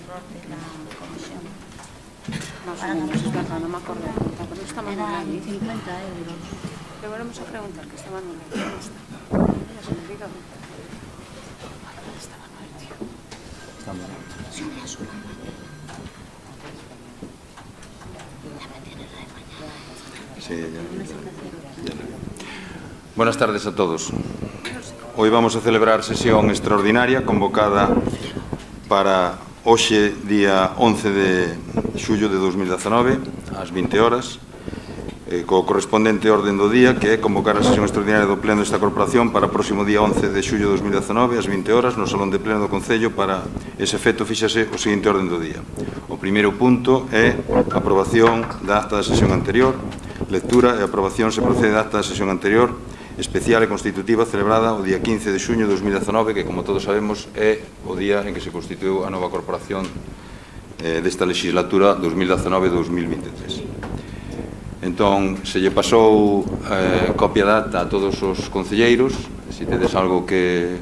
de la comisión. Más o menos, es verdad, no me acuerdo. Pero está Manuel Eran ahí. 50 euros. Le volvemos a preguntar que está Manuel ahí. ¿Dónde está? Ya se me olvidó. ¿Dónde está Manuel, tío? Está mal. Sí, me ha sonado. Ya me tiene la de mañana. Sí, ya. Buenas tardes a todos. Hoy vamos a celebrar sesión extraordinaria convocada para hoxe, día 11 de xullo de 2019, ás 20 horas, co correspondente orden do día, que é convocar a sesión extraordinaria do Pleno desta Corporación para o próximo día 11 de xullo de 2019, ás 20 horas, no Salón de Pleno do Concello. Para ese efecto, fíxase o seguinte orden do día. O primeiro punto é a aprobación da acta da sesión anterior. Lectura e aprobación se procede da acta da sesión anterior especial e constitutiva celebrada o día 15 de xuño de 2019, que, como todos sabemos, é o día en que se constituiu a nova corporación desta legislatura 2019-2023. Entón, se lle pasou copia da acta a todos os concelleiros. Se tedes algo que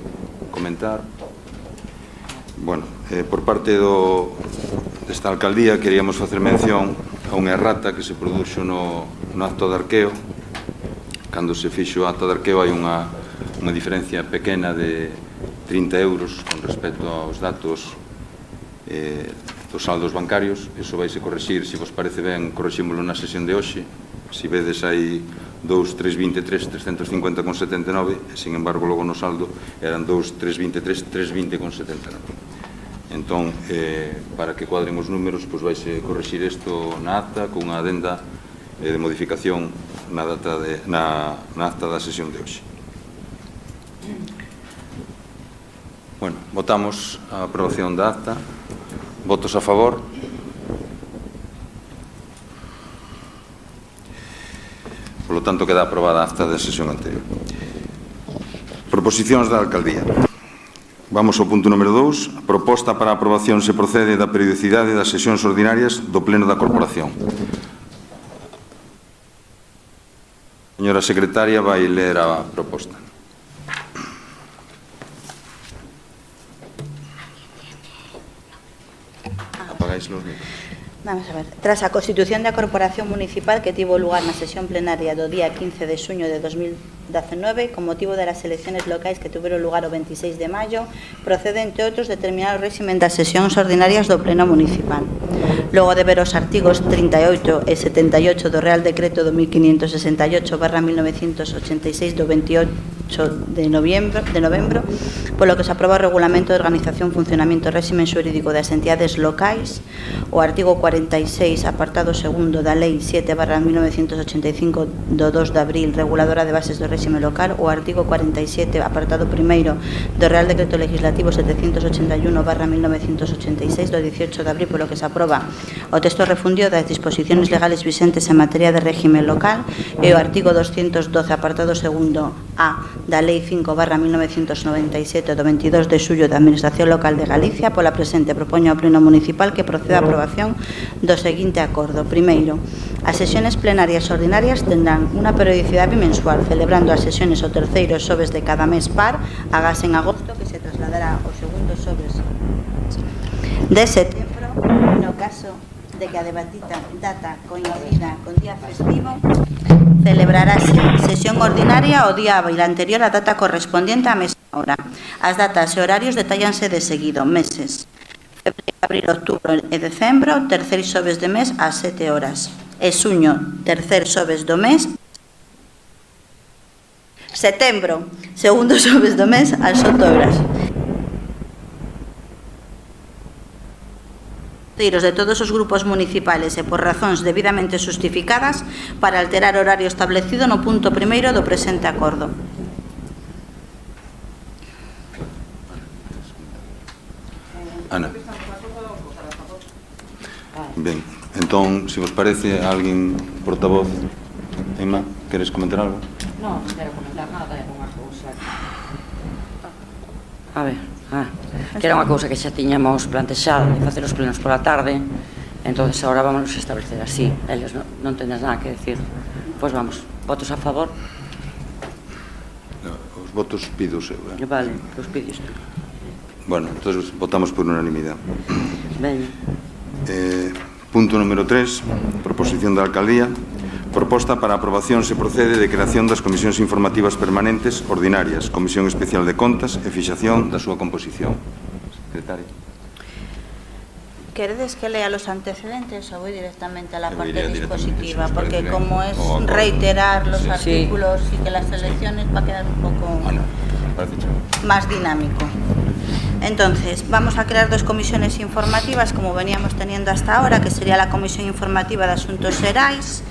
comentar. Bueno, por parte desta alcaldía queríamos facer mención a unha errata que se produxo no acto de arqueo. Cando se fixo o acto de arqueo hai unha diferencia pequena de 30 euros con respecto aos datos dos saldos bancarios. Iso vaise correxir, se vos parece ben, correxímolo na sesión de hoxe. Se vedes hai 2.323.350,79 e, sin embargo, logo no saldo eran 2.323.320,79. Entón, para que cuadren os números, pois vaise correxir isto na acta con unha adenda de modificación na acta da sesión de hoxe. Bueno, votamos a aprobación da acta. Votos a favor? Por lo tanto, queda aprobada a acta da sesión anterior. Proposicións da alcaldía. Vamos ao punto número 2. A proposta para a aprobación se procede da periodicidade das sesións ordinarias do Pleno da Corporación. Señora secretaria, vai ler a proposta. Apagáis los micros. Vamos a ver. Tras a constitución da Corporación Municipal que tivo lugar na sesión plenaria do día 15 de xuño de 2019, con motivo das elecciones locais que tuveron lugar o 26 de maio, procede, entre outros, determinar o réximen das sesións ordinarias do Pleno Municipal. Logo de ver os artigos 38 e 78 do Real Decreto do 1568/1986 do 28 de novembro, polo que se aproba o Regulamento de Organización, Funcionamento e Réximen Xurídico das Entidades Locais, o artigo 46, apartado segundo da Lei 7/1985 do 2 de abril, reguladora de bases do réxime local, o artigo 47, apartado primeiro do Real Decreto Legislativo 781/1986 do 18 de abril, polo que se aproba o texto refundido das disposicións legales vixentes en materia de réxime local, e o artigo 212, apartado segundo A da Lei 5/1997 do 22 de xullo da Administración Local de Galicia. Pola presente propoño ao Pleno Municipal que proceda a aprobación do seguinte acordo. Primeiro, as sesiones plenarias ordinarias tendrán unha periodicidade bimensual, celebrando as sesiones o terceiro xoves de cada mes par, agás en agosto, que se trasladará ao segundo xoves de setembro. No caso de que a debatida data coincida con día festivo, celebrarase sesión ordinaria o día hábil anterior á data correspondiente á mesma hora. As datas e horarios detállanse de seguido. Meses: febreiro, abril, outubro e decembro, terceiro xoves de mes ás 7 horas. E xuño, terceiro xoves do mes. Setembro, segundo xoves do mes ás 8 horas. De todos os grupos municipales e por razóns debidamente justificadas para alterar o horario establecido no punto primeiro do presente acordo. Ana. Ben, entón, se vos parece, alguén portavoz? Emma, queres comentar algo? Non, non quero comentar nada, é unha cousa. A ver, que era unha cousa que xa tiñamos plantexado de facer os plenos pola tarde, entonces agora vamos a establecer así. Eles non tenes nada que decir. Pois vamos, votos a favor? Os votos pido o seu. Vale, os pides tú. Bueno, entonces votamos por unanimidade. Veña. Punto número 3, proposición da Alcaldía. Proposta para aprobación se procede de creación das comisións informativas permanentes ordinarias, Comisión Especial de Contas e fixación da súa composición. Secretario. ¿Queredes que lea los antecedentes o voy directamente a la Yo parte iría directamente, dispositiva? si os Porque parece como bien. es O acuerdo. reiterar los Sí. artículos y que las elecciones va a quedar un poco Bueno, parece chévere. más dinámico. Entonces, vamos a crear dos comisiones informativas como veníamos teniendo hasta ahora, que sería la Comisión Informativa de Asuntos Xerais,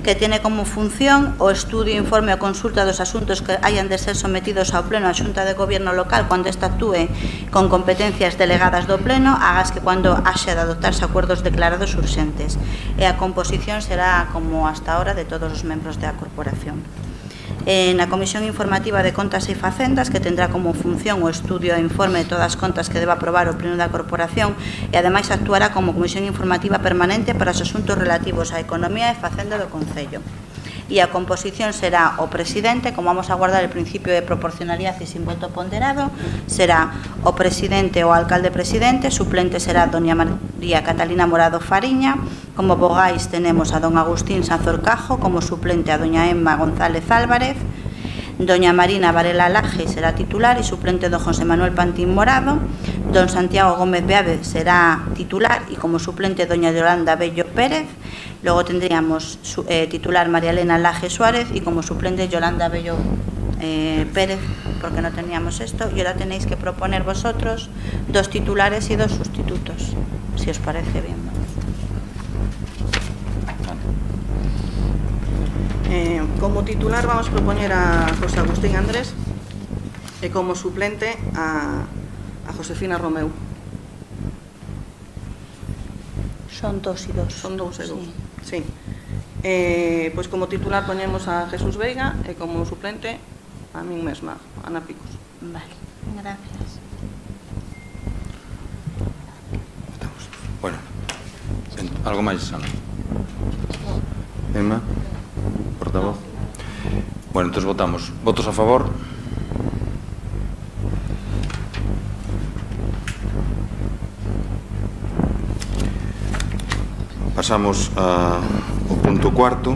que tiene como función o estudio, informe o consulta dos asuntos que hayan de ser sometidos ao Pleno a Xunta de Goberno local cando esta actúe con competencias delegadas do Pleno, hagas que cando haxa de adoptarse acuerdos declarados urxentes. E a composición será como hasta ahora de todos os membros da corporación. Na Comisión Informativa de Contas e Facendas, que tendrá como función o estudio e informe de todas as contas que deba aprobar o Pleno da Corporación e ademais actuará como Comisión Informativa permanente para os asuntos relativos á economía e facenda do Concello. E a composición será o presidente, como vamos a guardar el principio de proporcionalidade e sin voto ponderado, será o presidente ou alcalde presidente, suplente será doña María Catalina Morado Fariña, como vogais tenemos a don Agustín Sanzorcajo, como suplente a doña Emma González Álvarez, doña Marina Varela Laje será titular e suplente don José Manuel Pantín Morado, don Santiago Gómez Beade será titular e como suplente doña Yolanda Bello Pérez. Logo tendríamos titular María Elena Laje Suárez y como suplente Yolanda Bello Pérez, porque no teníamos esto, y ahora tenéis que proponer vosotros dos titulares y dos sustitutos, si os parece bien. Como titular vamos a proponer a José Agustín Andrés e como suplente a Josefina Romeu. Son dos y dos. Son dous e dous. Sí. Sí. Pois como titular ponemos a Jesús Veiga e como suplente a min mesma, Ana Picos. Vale, gracias. Bueno, algo máis, Ana? Emma, portavoz. Bueno, entonces votamos. Votos a favor? Pasamos ao punto cuarto,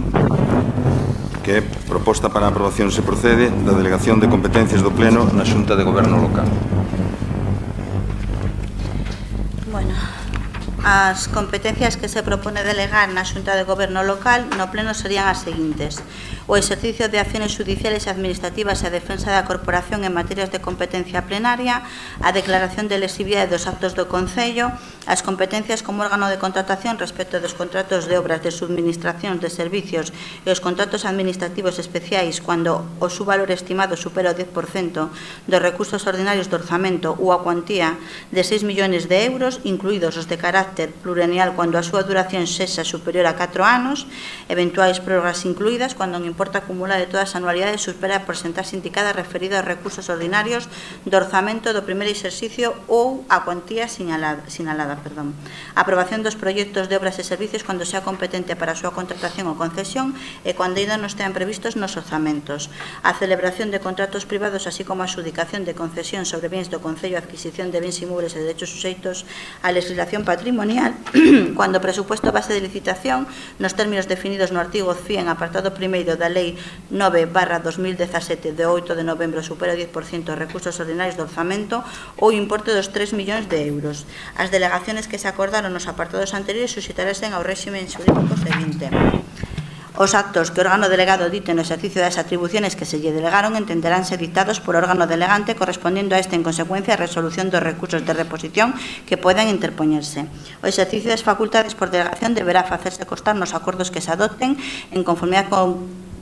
que é proposta para a aprobación se procede da delegación de competencias do Pleno na Xunta de Goberno local. Bueno, as competencias que se propone delegar na Xunta de Goberno local no Pleno serían as seguintes: o exercicio de acciones judiciales e administrativas e a defensa da corporación en materias de competencia plenaria, a declaración de lesividade dos actos do Concello, as competencias como órgano de contratación respecto dos contratos de obras de subministración de servicios e os contratos administrativos especiais cando o su valor estimado supera o 10% dos recursos ordinarios do orzamento ou a cuantía de 6 millóns de euros, incluídos os de carácter plurianual cando a súa duración sexa superior a 4 anos, eventuais prórrogas incluídas cando o importe acumulado de todas as anualidades supera a porcentaxe indicada referida aos recursos ordinarios do orzamento do primeiro exercicio ou a cuantía sinalada. Aprobación dos proxectos de obras e servicios cando sea competente para a súa contratación ou concesión e cando ainda non estean previstos nos orzamentos. A celebración de contratos privados así como a adxudicación de concesión sobre bens do Concello, adquisición de bens inmuebles e derechos suxeitos á legislación patrimonial cando o presupuesto base de licitación nos términos definidos no artigo 100 apartado primeiro da Lei 9/2017 de 8 de novembro supera o 10% dos recursos ordinarios do orzamento ou importe dos 3 millóns de euros. As delegaciones que se acordaron nos apartados anteriores suscitaresen ao réximen xurídico seguinte. Os actos que o órgano delegado dite no exercicio das atribuciones que se lle delegaron entenderánse dictados por órgano delegante correspondiendo a este en consecuencia a resolución dos recursos de reposición que poidan interpoñerse. O exercicio das facultades por delegación deberá facerse constar nos acordos que se adopten en conformidade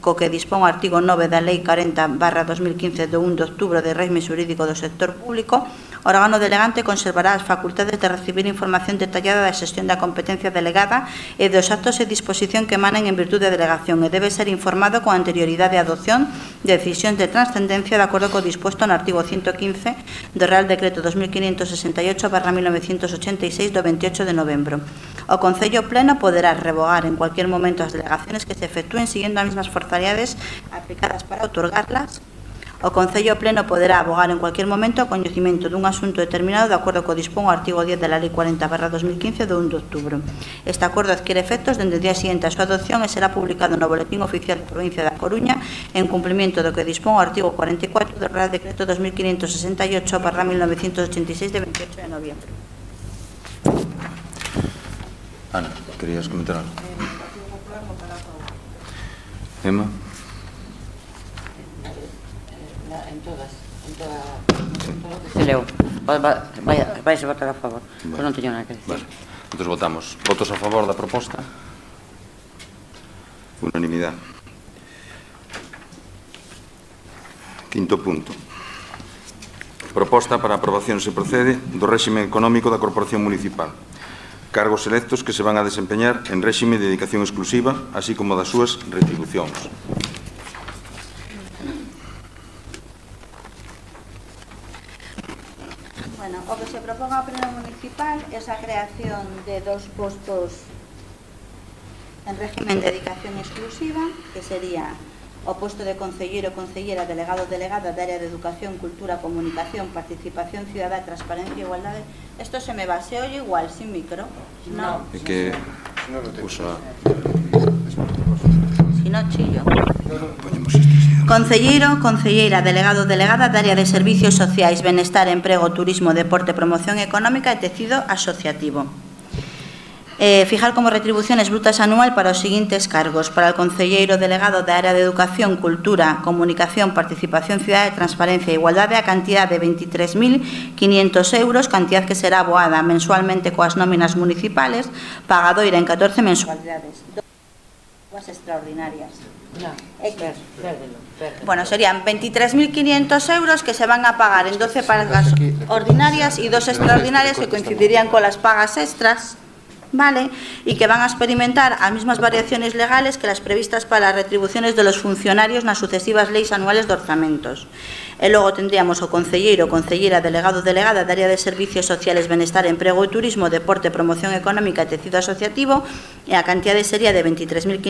co que dispón o artigo 9 da Lei 40/2015 do 1 de outubro de régimen xurídico do sector público. O órgano delegante conservará as facultades de recibir información detallada da xestión da competencia delegada e dos actos e disposición que emanen en virtude da delegación e debe ser informado con anterioridade á adopción de decisións de transcendencia de acordo co disposto no artigo 115 do Real Decreto 2568/1986 do 28 de novembro. O Concello Pleno poderá revogar en cualquier momento as delegaciones que se efectúen siguiendo as mesmas formalidades aplicadas para otorgarlas. O Concello Pleno poderá abogar en cualquier momento a coñecimento dun asunto determinado de acordo co dispón o artigo 10 da Lei 40/2015 do 1 de outubro. Este acordo adquire efectos dende o día seguinte a súa adopción e será publicado no Boletín Oficial da Provincia da Coruña en cumprimento do que dispón o artigo 44 do Real Decreto 2568/1986 de 28 de noviembre. Ana, querías comentar algo? Emma? En todas se leu. Vais a votar a favor. Pois non teño nada que dicir. Vale. Entón votamos. Votos a favor da proposta? Unanimidade. Quinto punto. Proposta para aprobación se procede do réxime económico da Corporación Municipal. Cargos electos que se van a desempeñar en réxime de dedicación exclusiva, así como das súas retribucións. Bueno, o que se propón ao Pleno Municipal é a creación de 2 postos en régimen de dedicación exclusiva, que sería o posto de concelleiro, concellera, delegado, delegada da área de Educación, Cultura, Comunicación, Participación Ciudadá, Transparencia e Igualdade. Esto se me va, se oye igual, sin micro. No. É que usa... Si no, chillo. Concelleiro, concelleira, delegado, delegada da área de Servicios Sociais, Benestar, Emprego, Turismo, Deporte, Promoción Económica e Tecido Asociativo. Fijar como retribuciones brutas anual para os seguintes cargos: para el concelleiro delegado da área de Educación, Cultura, Comunicación, Participación Ciudadá, Transparencia e Igualdade a cantidad de 23.500 euros, cantidad que será aboada mensualmente coas nóminas municipales, pagadoira en 14 mensualidades. Dos extraordinarias. Bueno, serían 23.500 euros que se van a pagar en 12 pagas ordinarias y 2 extraordinarias que coincidirían con las pagas extras, ¿vale? Y que van a experimentar as mesmas variaciones legales que las previstas para las retribuciones de los funcionarios nas sucesivas leis anuales de orzamentos. E logo tendríamos o concelleiro, concellera, delegado, delegada da área de Servicios Sociales, Benestar, Emprego e Turismo, Deporte, Promoción Económica e Tecido Asociativo, e a cantidade sería de 23.500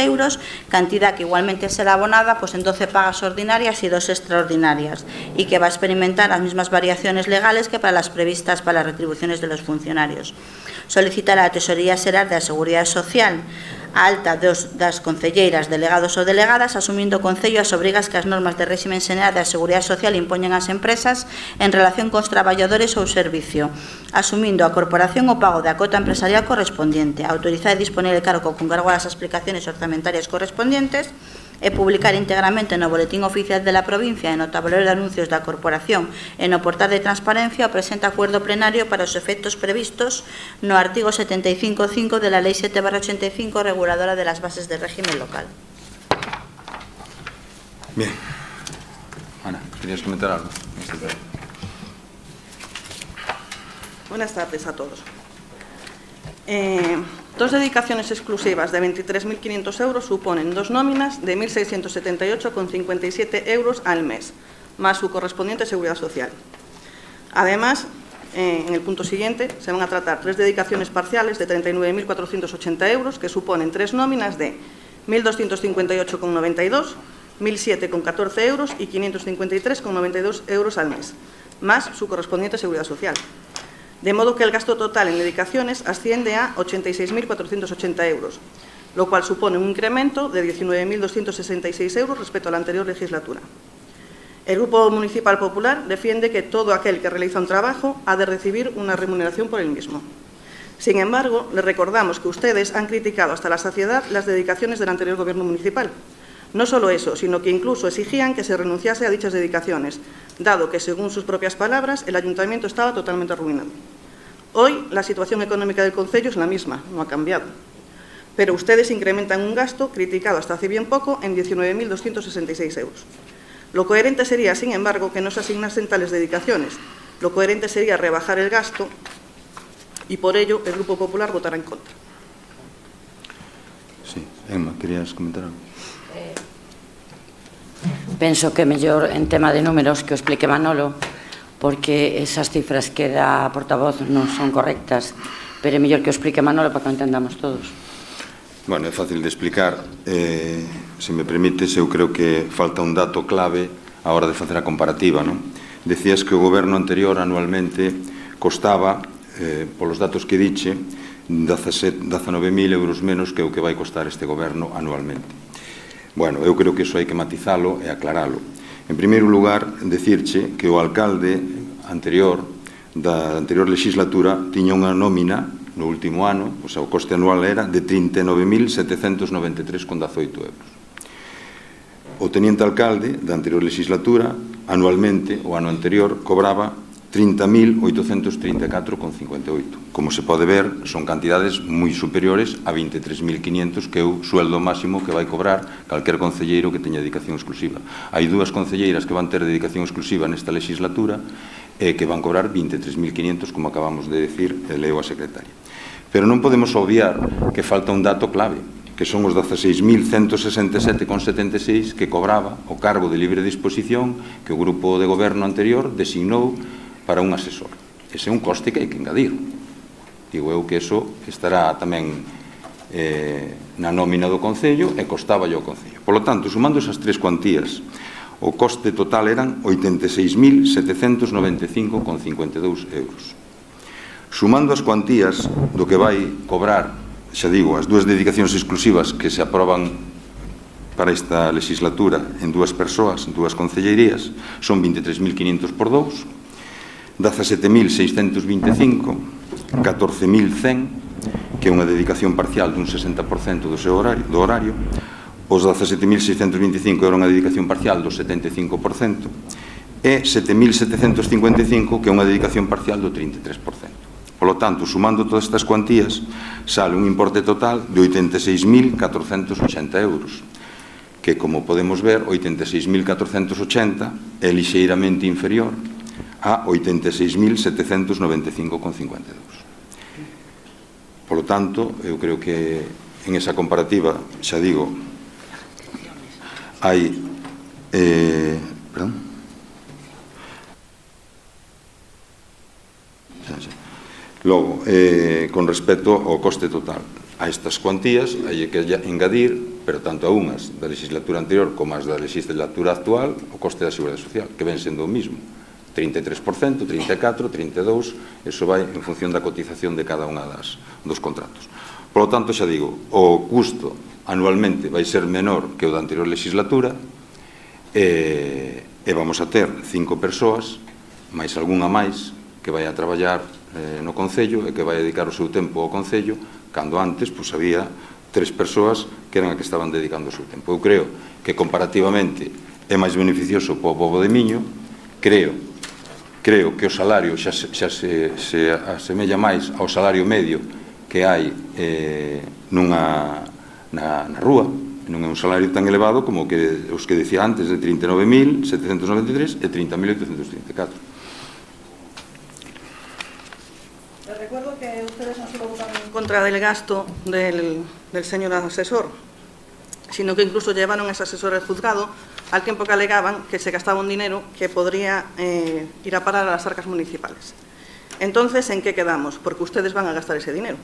euros, cantidad que igualmente será abonada pues, en 12 pagas ordinarias y 2 extraordinarias, y que va a experimentar as mesmas variaciones legales que para las previstas para las retribuciones de los funcionarios. Solicitar a Tesorería Xeral da Seguridade Social a alta das concelleiras, delegados ou delegadas, asumindo o Concello as obrigas que as normas de réximen xeral da Seguridade Social impoñen ás empresas en relación cos traballadores ou servicio, asumindo a corporación o pago da cota empresarial correspondiente, autorizar e disponer el cargo con cargo a las explicaciones orzamentarias correspondientes e publicar íntegramente no Boletín Oficial de la Provincia e no tablero de anuncios da Corporación e no portal de Transparencia o presente acuerdo plenario para os efectos previstos no artigo 75.5 de la Lei 7/85 reguladora de las bases de régimen local. Bien. Ana, ¿querías comentar algo? Buenas tardes a todos. Dos dedicaciones exclusivas de 23.500 euros suponen 2 nóminas de 1.678,57 euros al mes, más su correspondiente seguridad social. Además, en el punto siguiente, se van a tratar 3 dedicaciones parciales de 39.480 euros, que suponen 3 nóminas de 1.258,92, 1.007,14 euros y 553,92 euros al mes, más su correspondiente seguridad social. De modo que el gasto total en dedicaciones asciende a 86.480 euros, lo cual supone un incremento de 19.266 euros respecto a la anterior legislatura. El Grupo Municipal Popular defiende que todo aquel que realiza un trabajo ha de recibir una remuneración por el mismo. Sin embargo, les recordamos que ustedes han criticado hasta la saciedad las dedicaciones del anterior Gobierno municipal. No solo eso, sino que incluso exigían que se renunciase a dichas dedicaciones, dado que, según sus propias palabras, el Ayuntamiento estaba totalmente arruinado. Hoy, la situación económica del concello es la misma, no ha cambiado. Pero ustedes incrementan un gasto, criticado hasta hace bien poco, en 19.266 euros. Lo coherente sería, sin embargo, que no se asignasen tales dedicaciones. Lo coherente sería rebajar el gasto y, por ello, el Grupo Popular votará en contra. Sí, Emma, ¿querías comentar algo? Penso que mellor en tema de números que o explique Manolo, porque esas cifras que dá a portavoz non son correctas, pero é mellor que o explique Manolo para que o entendamos todos. Bueno, é fácil de explicar. Se me permites, eu creo que falta un dato clave a hora de facer a comparativa, non? Decías que o goberno anterior anualmente costaba, polos datos que diche, 19.000 euros menos que o que vai costar este goberno anualmente. Bueno, eu creo que iso hai que matizalo e aclaralo. En primeiro lugar, decirche que o alcalde anterior, da anterior legislatura, tiña unha nómina no último ano, o sea, o coste anual era de 39.793,18 euros. O teniente alcalde da anterior legislatura, anualmente, o ano anterior, cobraba 30.834,58. Como se pode ver, son cantidades moi superiores a 23.500 que é o sueldo máximo que vai cobrar calquer concelleiro que teña dedicación exclusiva. Hai dúas concelleiras que van ter dedicación exclusiva nesta legislatura e que van cobrar 23.500, como acabamos de decir, leo a secretaria. Pero non podemos obviar que falta un dato clave, que son os 16.167,76 que cobraba o cargo de libre disposición que o grupo de goberno anterior designou para un asesor. Ese é un coste que hai que engadir. Digo eu que eso estará tamén na nómina do Concello e costaba ao Concello. Por lo tanto, sumando esas tres cuantías, o coste total eran 86.795,52 euros. Sumando as cuantías do que vai cobrar, xa digo, as dúas dedicacións exclusivas que se aproban para esta legislatura en dúas persoas, en dúas concelleirías, son 23.500 por 2, 17.625, 14.100, que é unha dedicación parcial dun 60% do seu horario, os 17.625 era unha dedicación parcial do 75%, e 7.755, que é unha dedicación parcial do 33%. Por lo tanto, sumando todas estas cuantías, sale un importe total de 86.480 euros, que, como podemos ver, 86.480 é lixeiramente inferior a 86.795,52. Por lo tanto, eu creo que en esa comparativa, xa digo, hai... perdón? Logo, con respecto ao coste total a estas cuantías, hai que engadir, pero tanto a unhas da legislatura anterior como as da legislatura actual, o coste da Seguridade Social, que ven sendo o mismo, 33%, 34%, 32%, eso vai en función da cotización de cada unha dos contratos. Por lo tanto, xa digo, o custo anualmente vai ser menor que o da anterior legislatura e vamos a ter 5 persoas, máis algunha máis, que vai a traballar no Concello e que vai dedicar o seu tempo ao Concello, cando antes había 3 persoas que eran as que estaban dedicando o seu tempo. Eu creo que comparativamente é máis beneficioso para o pobo de Miño, creo que o salario xa se asemella máis ao salario medio que hai na rúa, non é un salario tan elevado como os que decía antes, de 39.793 e 30.834. Recuerdo que ustedes no solo votaron en contra del gasto del señor asesor, sino que incluso llevaron a ese asesor al juzgado, al tiempo que alegaban que se gastaba un dinero que podría ir a parar a las arcas municipales. Entonces, ¿en qué quedamos? Porque ustedes van a gastar ese dinero.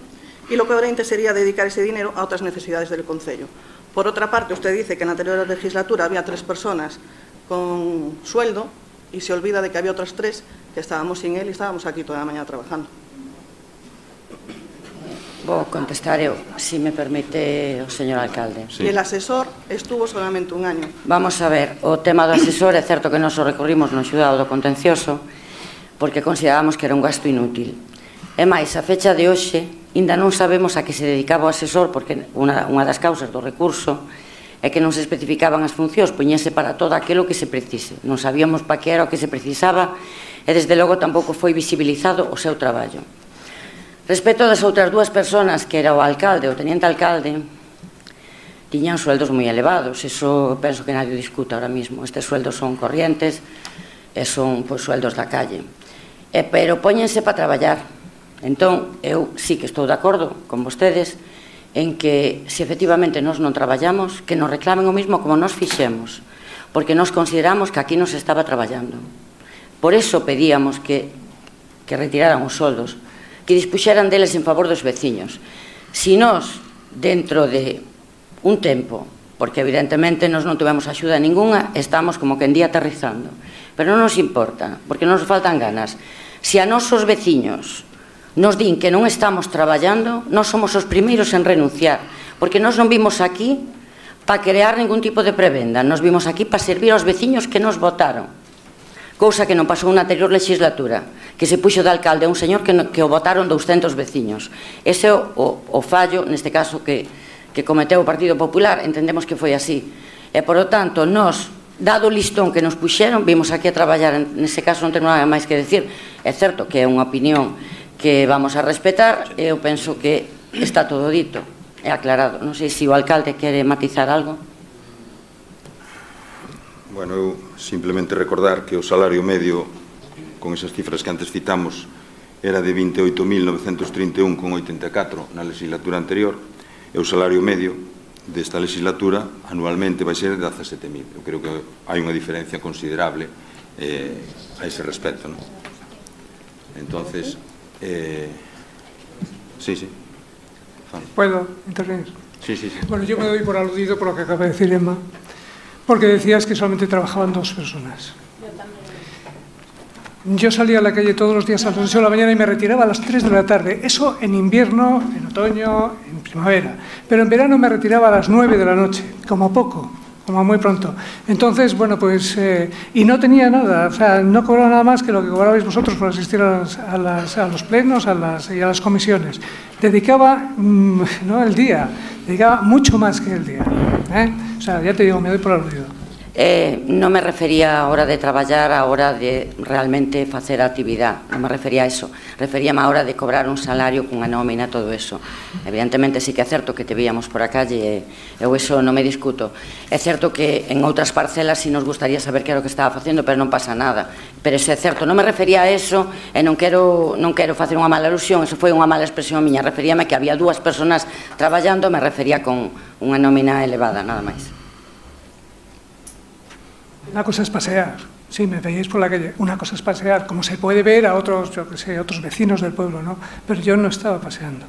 Y lo coherente sería dedicar ese dinero a otras necesidades del Concello. Por otra parte, usted dice que en la anterior legislatura había 3 personas con sueldo y se olvida de que había otras 3 que estábamos sin él y estábamos aquí toda la mañana trabajando. Vou contestar eu, se me permite o señor alcalde. Sí. Y el asesor estuvo solamente un año. Vamos a ver, o tema do asesor é certo que nos o recorrimos no xudgado do contencioso porque considerábamos que era un gasto inútil. E máis, a fecha de hoxe, ainda non sabemos a que se dedicaba o asesor porque unha das causas do recurso é que non se especificaban as funcións, poñese para todo aquilo que se precise. Non sabíamos para que era o que se precisaba e desde logo tampouco foi visibilizado o seu traballo. Respecto das outras 2 persoas, que era o alcalde, o teniente alcalde, tiñan sueldos moi elevados, eso penso que nadie discuta ahora mismo. Estes sueldos son corrientes e son sueldos da calle. Pero póñense para traballar. Entón, eu sí que estou de acordo con vostedes en que, se efectivamente nós non traballamos, que nos reclamen o mismo como nos fixemos, porque nos consideramos que aquí nos estaba traballando. Por eso pedíamos que retiraran os soldos, que dispuxeran deles en favor dos veciños. Si nós, dentro de un tempo, porque evidentemente nos non tivemos axuda ninguna, estamos como que en día aterrizando. Pero non nos importa, porque non nos faltan ganas. Se a nosos veciños nos din que non estamos traballando, nós somos os primeiros en renunciar, porque nós non vimos aquí para crear ningún tipo de prebenda, nos vimos aquí para servir aos veciños que nos votaron, cousa que non pasou na anterior legislatura, que se puxo de alcalde a un señor que o votaron 200 veciños. Ese é o fallo, neste caso, que cometeu o Partido Popular, entendemos que foi así. E, por lo tanto, nós, dado o listón que nos puxeron, vimos aquí a traballar, nese caso non tenho nada máis que decir. É certo que é unha opinión que vamos a respetar, eu penso que está todo dito, é aclarado. Non sei se o alcalde quere matizar algo. Bueno, eu simplemente recordar que o salario medio, con esas cifras que antes citamos, era de 28.931,84 na legislatura anterior, e o salario medio desta legislatura anualmente vai ser de 17.000. Eu creo que hai unha diferencia considerable a ese respecto, non? Entonces, sí. ¿Puedo intervenir? Sí. Bueno, yo me doy por aludido por lo que acaba de decir Emma, porque decías que solamente trabajaban 2 personas. Yo salía a la calle todos los días a las 8 de la mañana y me retiraba a las 3 de la tarde. Eso en invierno, en otoño, en primavera. Pero en verano me retiraba a las 9 de la noche, como poco, como muy pronto. Entonces, bueno, pues... y no tenía nada, o sea, no cobraba nada más que lo que cobrabais vosotros por asistir a los plenos y a las comisiones. Dedicaba, no el día, dedicaba mucho más que el día. O sea, ya te digo, me doy por aludido. Non me refería a hora de traballar, a hora de realmente facer a actividade, non me refería a eso, referíame a hora de cobrar un salario cunha nómina, todo eso. Evidentemente sí que é certo que te víamos por a calle, eu eso non me discuto. É certo que en outras parcelas sí nos gustaría saber que era o que estaba facendo, pero non pasa nada. Pero eso é certo, non me refería a eso e non quero facer unha mala alusión, eso foi unha mala expresión miña, referíame que había 2 personas traballando, me refería con unha nómina elevada, nada máis. Una cosa es pasear, sí, me veíais por la calle, una cosa es pasear, como se puede ver a otros, yo que sé, otros vecinos del pueblo, ¿no? Pero yo no estaba paseando.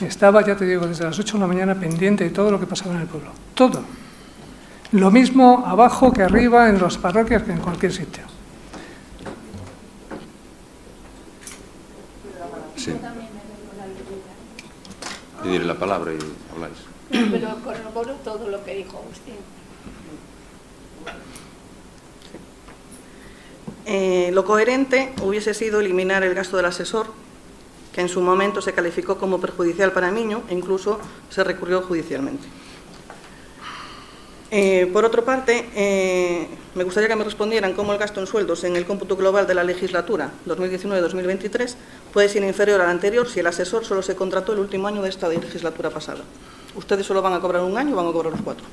Estaba, ya te digo, desde las 8 de la mañana pendiente de todo lo que pasaba en el pueblo. Todo. Lo mismo abajo que arriba, en las parroquias, que en cualquier sitio. Sí. Pedir la palabra y habláis. Pero corroboro todo lo que dijo Agustín. Lo coherente hubiese sido eliminar el gasto del asesor, que en su momento se calificó como perjudicial para Miño e incluso se recurrió judicialmente. Por otra parte, me gustaría que me respondieran cómo el gasto en sueldos en el cómputo global de la legislatura 2019-2023 puede ser inferior al anterior si el asesor solo se contrató el último año de esta legislatura pasada. ¿Ustedes solo van a cobrar un año o van a cobrar los 4?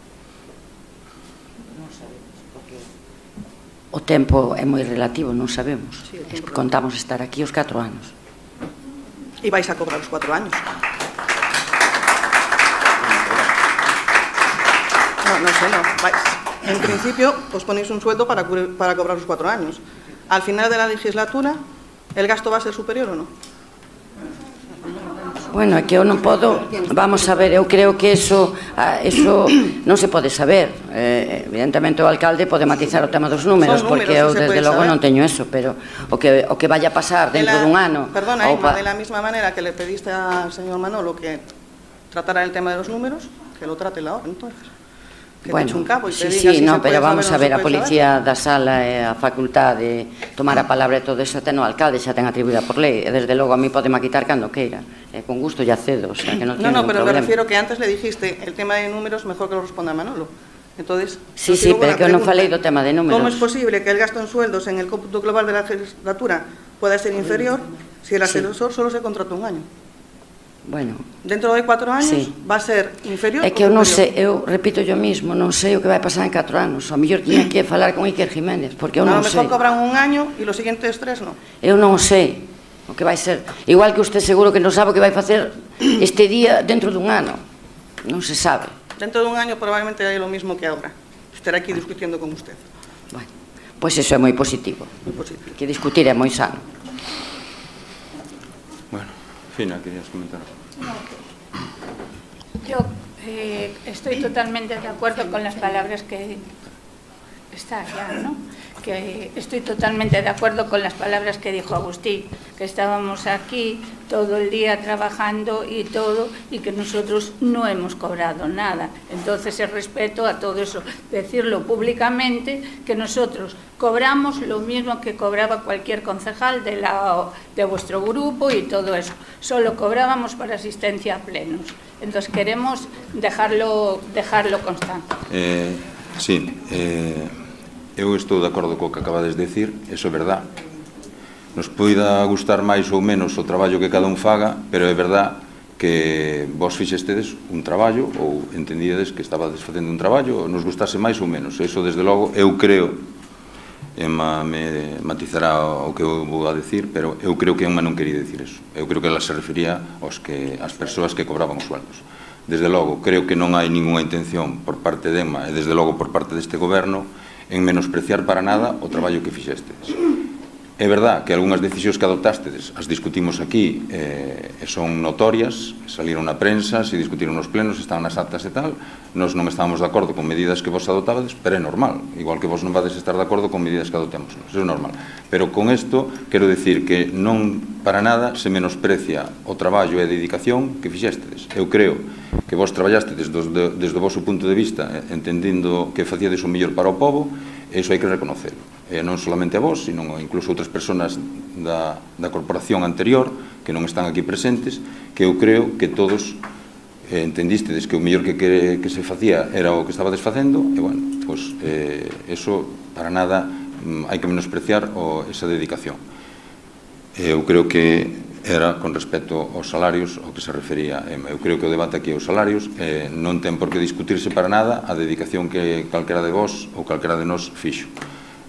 O tempo é moi relativo, non sabemos. Sí, Contamos estar aquí os 4 anos. Y vais a cobrar los 4 años. No sé, no. Vais. En principio, os ponéis un sueldo para cobrar los 4 años. Al final de la legislatura, ¿el gasto va a ser superior o no? Bueno, é que eu non podo, vamos a ver, eu creo que eso non se pode saber. Evidentemente o alcalde pode matizar o tema dos números, porque eu desde logo non teño eso, pero o que vaya a pasar dentro dun ano... Perdona, Emma, de la misma manera que le pediste al señor Manolo que tratara el tema de los números, que lo trate la hora, entonces. Que bueno, te eche un cabo y te sí, diga si no, se pero puede vamos saber a ver, o no a se puede policía da sala e a facultad de tomar a palabra e todo eso ten o alcalde, xa ten atribuída por lei, e desde logo a mí pode quitar cando queira, con gusto ya cedo, o sea, que non tiene ningún pero problema. me refiero que antes le dijiste el tema de números mejor que lo responda Manolo. Entonces, Sí, pero que eu non falei do tema de números. ¿cómo es posible que el gasto en sueldos en el cómputo global de la legislatura pueda ser inferior si el asesor solo se contrató un año? Bueno, Dentro de 4 años sí. va a ser inferior. É que eu non sei, eu repito yo mismo, non sei o que vai pasar en 4 anos. A mellor tiña que falar con Iker Jiménez, porque eu A non lo sei. mejor cobran un año y los siguientes 3 no. Eu non sei o que vai ser. Igual que usted seguro que non sabe o que vai facer este día dentro dun ano. Non se sabe. Dentro de un año probablemente hay lo mismo que ahora. Estaré aquí discutiendo con usted. Bueno, pois eso é moi positivo. Muy positivo. Que discutir é moi sano. Bueno, Fina, querías comentar. Yo Estoy totalmente de acuerdo con las palabras que... Está ya, ¿no? Que estoy totalmente de acuerdo con las palabras que dijo Agustín, que estábamos aquí todo el día trabajando y todo, y que nosotros no hemos cobrado nada. Entonces, el respeto a todo eso, decirlo públicamente, que nosotros cobramos lo mismo que cobraba cualquier concejal de vuestro grupo y todo eso. Solo cobrábamos para asistencia a plenos. Entonces, queremos dejarlo constante. Sí, eu estou de acordo co que acabades de decir, eso é verdad. Nos poida gustar máis ou menos o traballo que cada un faga, pero é verdad que vos fixestedes un traballo ou entendíades que estabades facendo un traballo, nos gustase máis ou menos. Eso, desde logo, eu creo, Emma me matizará o que eu vou a decir, pero eu creo que Emma non quería decir eso. Eu creo que ela se refería ás persoas que cobraban os sueldos. Desde logo, creo que non hai ninguna intención por parte de Emma e, desde logo, por parte deste goberno en menospreciar para nada o traballo que fixestedes. É verdad que algunhas decisións que adoptastedes as discutimos aquí e son notorias, saliron na prensa, se discutiron nos plenos, están nas actas e tal. Nós non estábamos de acordo con medidas que vos adoptades, pero é normal, igual que vos non vades estar de acordo con medidas que adoptemos. Eso é normal. Pero con isto quero dicir que non para nada se menosprecia o traballo e a dedicación que fixestedes. Eu creo que vos traballastedes desde o vosso punto de vista, entendendo que facíades o mellor para o povo, e iso hai que reconocelo. Non solamente a vos, sino incluso outras persoas da corporación anterior que non están aquí presentes, que eu creo que todos entendistedes que o mellor que se facía era o que estabades facendo, e, bueno, pois, eso para nada hai que menospreciar esa dedicación. Eu creo que era con respecto aos salarios ao que se refería Emma. Eu creo que o debate aquí aos salarios non ten por que discutirse para nada a dedicación que calquera de vos ou calquera de nós fixo.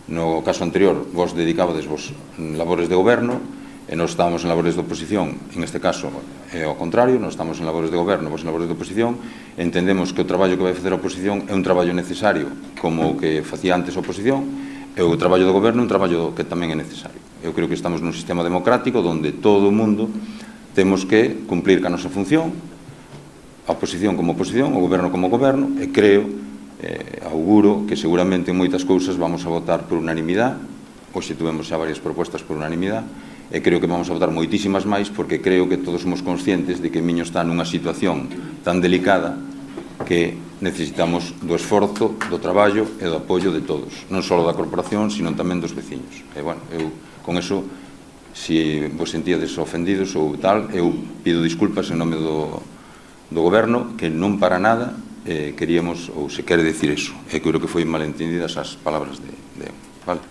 No caso anterior, vos dedicabades vos en labores de goberno e nós estábamos en labores de oposición. En este caso, é ao contrario, nós estamos en labores de goberno, vos en labores de oposición. Entendemos que o traballo que vai facer a oposición é un traballo necesario como o que facía antes a oposición, e o traballo do goberno é un traballo que tamén é necesario. Eu creo que estamos nun sistema democrático onde todo o mundo temos que cumplir ca nosa función, a oposición como oposición, o goberno como goberno, e creo, auguro, que seguramente en moitas cousas vamos a votar por unanimidade. Hoxe tuvemos xa varias propostas por unanimidade, e creo que vamos a votar moitísimas máis, porque creo que todos somos conscientes de que Miño está nunha situación tan delicada que necesitamos do esforzo, do traballo e do apoio de todos, non só da corporación, sino tamén dos veciños. E, bueno, eu con eso, se vos sentíades ofendidos ou tal, eu pido disculpas en nome do goberno, que non para nada queríamos ou se quere decir eso. E creo que foi malentendidas as palabras de vale?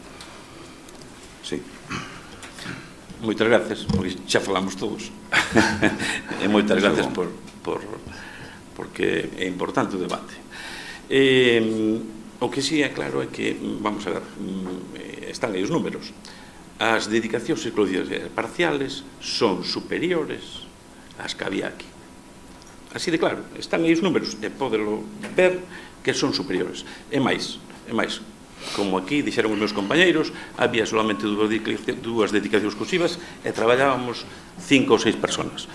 Sí. Moitas gracias, porque xa falamos todos. E moitas gracias porque é importante o debate. O que sí é claro é que, vamos a ver, están aí os números. As dedicacións exclusivas parciales son superiores ás que había aquí. Así de claro, están aí os números e podelo ver que son superiores. E máis, como aquí dixeron os meus compañeiros, había solamente dúas dedicacións exclusivas e traballábamos 5 ou 6 personas.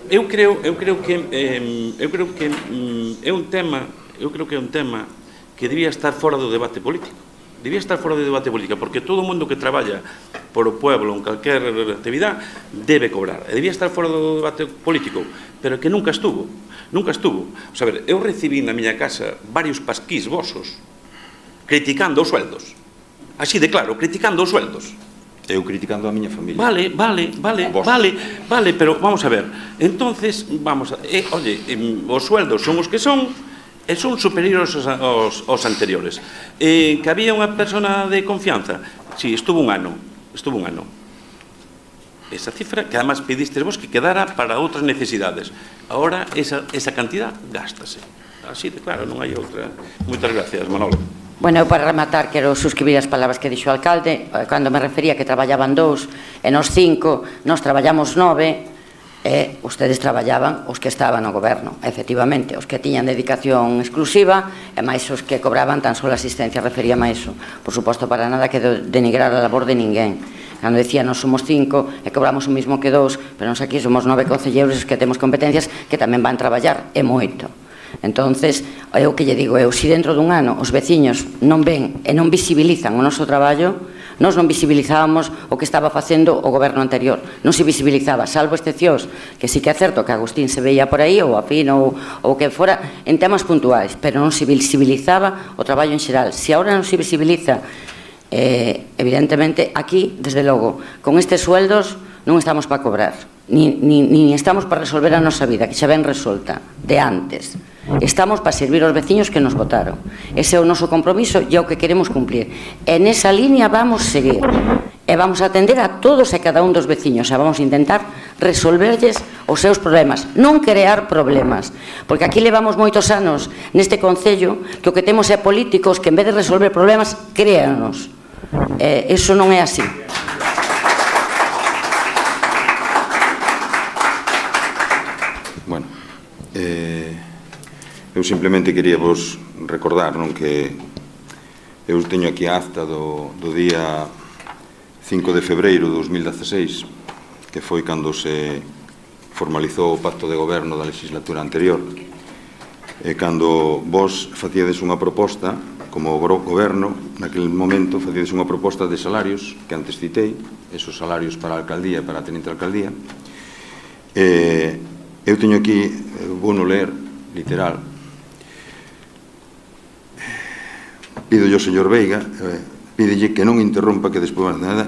Eu creo que é un tema que debía estar fora do debate político. Debía estar fora do debate político, porque todo o mundo que traballa por o pueblo en calquer actividade debe cobrar. E debía estar fora do debate político, pero que nunca estuvo. O sea, ver, eu recibí na miña casa varios pasquís vosos criticando os sueldos. Así de claro, criticando os sueldos. Eu criticando a miña familia. Vale, pero vamos a ver. Entonces, oye, os sueldos son os que son e son superiores aos anteriores. Que había unha persona de confianza? Sí, estuvo un ano. Esa cifra, que además pedistes vos que quedara para outras necesidades. Ahora, esa cantidad gástase. Así de claro, non hai outra. Moitas gracias, Manolo. Bueno, eu para rematar quero suscribir as palabras que dixo o alcalde. Cando me refería que traballaban 2 e nos 5, nós traballamos 9 e ustedes traballaban os que estaban no goberno, efectivamente, os que tiñan dedicación exclusiva e máis os que cobraban tan só asistencia, referíame a iso. Por suposto, para nada que denigrar a labor de ninguén. cando decía nós somos 5 e cobramos o mismo que 2, pero nós aquí somos 9 concelleiros que temos competencias que tamén van traballar e moito. Entonces, é o que lle digo eu, se dentro dun ano os veciños non ven e non visibilizan o noso traballo, nós non visibilizábamos o que estaba facendo o goberno anterior, non se visibilizaba, salvo excepcións, que sí que é certo que Agustín se veía por aí, ou a Pino, ou que fora, en temas puntuais, pero non se visibilizaba o traballo en xeral. Se agora non se visibiliza, evidentemente, aquí, desde logo, con estes sueldos non estamos para cobrar, ni estamos para resolver a nosa vida, que xa ben resolta, de antes. Estamos para servir aos veciños que nos votaron. Ese é o noso compromiso e é o que queremos cumplir. E nesa línea vamos seguir. E vamos a atender a todos e cada un dos veciños. E vamos a intentar resolverlles os seus problemas. Non crear problemas. Porque aquí levamos moitos anos neste concello que o que temos é políticos que en vez de resolver problemas, créanos. Eso non é así. Bueno, eu simplemente quería vos recordar que eu teño aquí a acta do día 5 de febreiro de 2016, que foi cando se formalizou o pacto de goberno da legislatura anterior, e cando vos facíades unha proposta como goberno, naquele momento facíades unha proposta de salarios que antes citei, esos salarios para a alcaldía e para a tenente alcaldía. Eu teño aquí, vou no ler literal. Pídolle ao señor Veiga, pídelle que non interrompa, que despois de nada,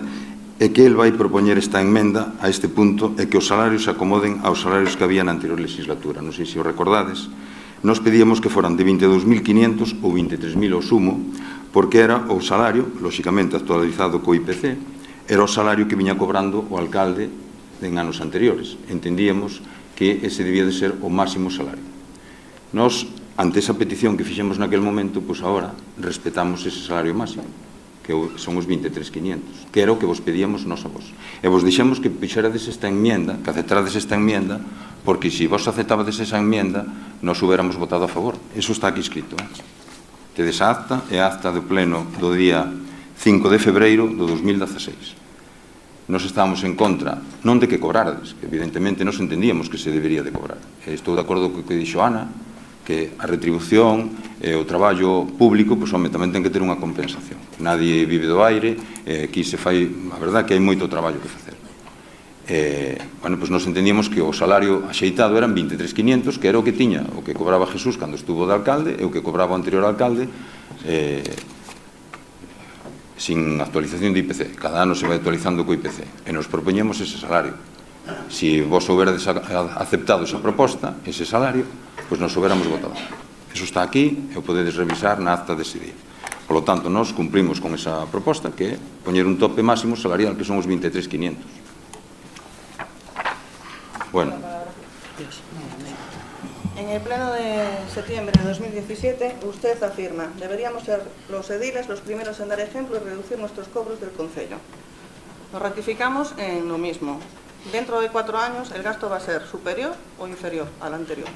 e que el vai propoñer esta enmenda a este punto e que os salarios se acomoden aos salarios que había na anterior legislatura. Non sei se o recordades. Nos pedíamos que foran de 22.500 ou 23.000 ao sumo, porque era o salario, lóxicamente actualizado co IPC, era o salario que viña cobrando o alcalde en anos anteriores. Entendíamos que ese debía de ser o máximo salario. Nos, ante esa petición que fixemos naquele momento, pois agora respetamos ese salario máximo, que son os 23.500, que era o que vos pedíamos nós a vos. E vos dixemos que fixerades esta enmienda, que aceptarades esta enmienda, porque se vos aceptabades esa enmienda, nos hubiéramos votado a favor. Eso está aquí escrito. Tedes a acta e a acta do pleno do día 5 de febreiro do 2016. Nos estábamos en contra, non de que cobrarades, que evidentemente nos entendíamos que se debería de cobrar. Estou de acordo co que dixo Ana, que a retribución e o traballo público, pois, home, tamén ten que ter unha compensación. Nadie vive do aire, aquí se fai, a verdade que hai moito traballo que facer. Bueno, pois nos entendíamos que o salario axeitado eran 23.500, que era o que tiña, o que cobraba Jesús cando estuvo de alcalde, e o que cobraba o anterior alcalde, sin actualización de IPC. Cada ano se vai actualizando co IPC, e nos propoñemos ese salario. Se vos houberades aceptado esa proposta, ese salario, pois nos hubiéramos votado. Eso está aquí e o podedes revisar na acta dese día. Por lo tanto, nos cumplimos con esa proposta, que é poñer un tope máximo salarial, que son os 23.500. Bueno. En el pleno de septiembre de 2017, usted afirma: deberíamos ser los ediles los primeros en dar ejemplo y reducir nuestros cobros del concello. Nos ratificamos en lo mismo. Dentro de 4 años, ¿el gasto va a ser superior o inferior al anterior?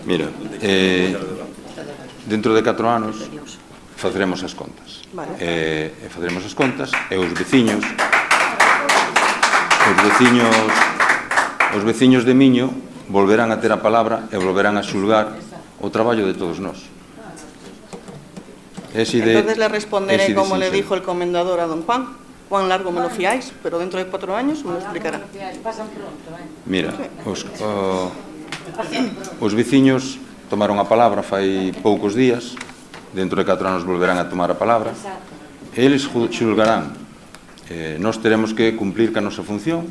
Mira, dentro de 4 anos faceremos as contas. Faceremos as contas e os veciños de Miño volverán a ter a palabra e volverán a xulgar o traballo de todos nós. Entonces le responderé como le dijo el comendador a don Juan: cuán largo me lo fiáis, pero dentro de 4 años me lo explicará. Mira, os veciños tomaron a palabra fai poucos días, dentro de 4 anos volverán a tomar a palabra, e eles xulgarán. Nós teremos que cumplir ca nosa función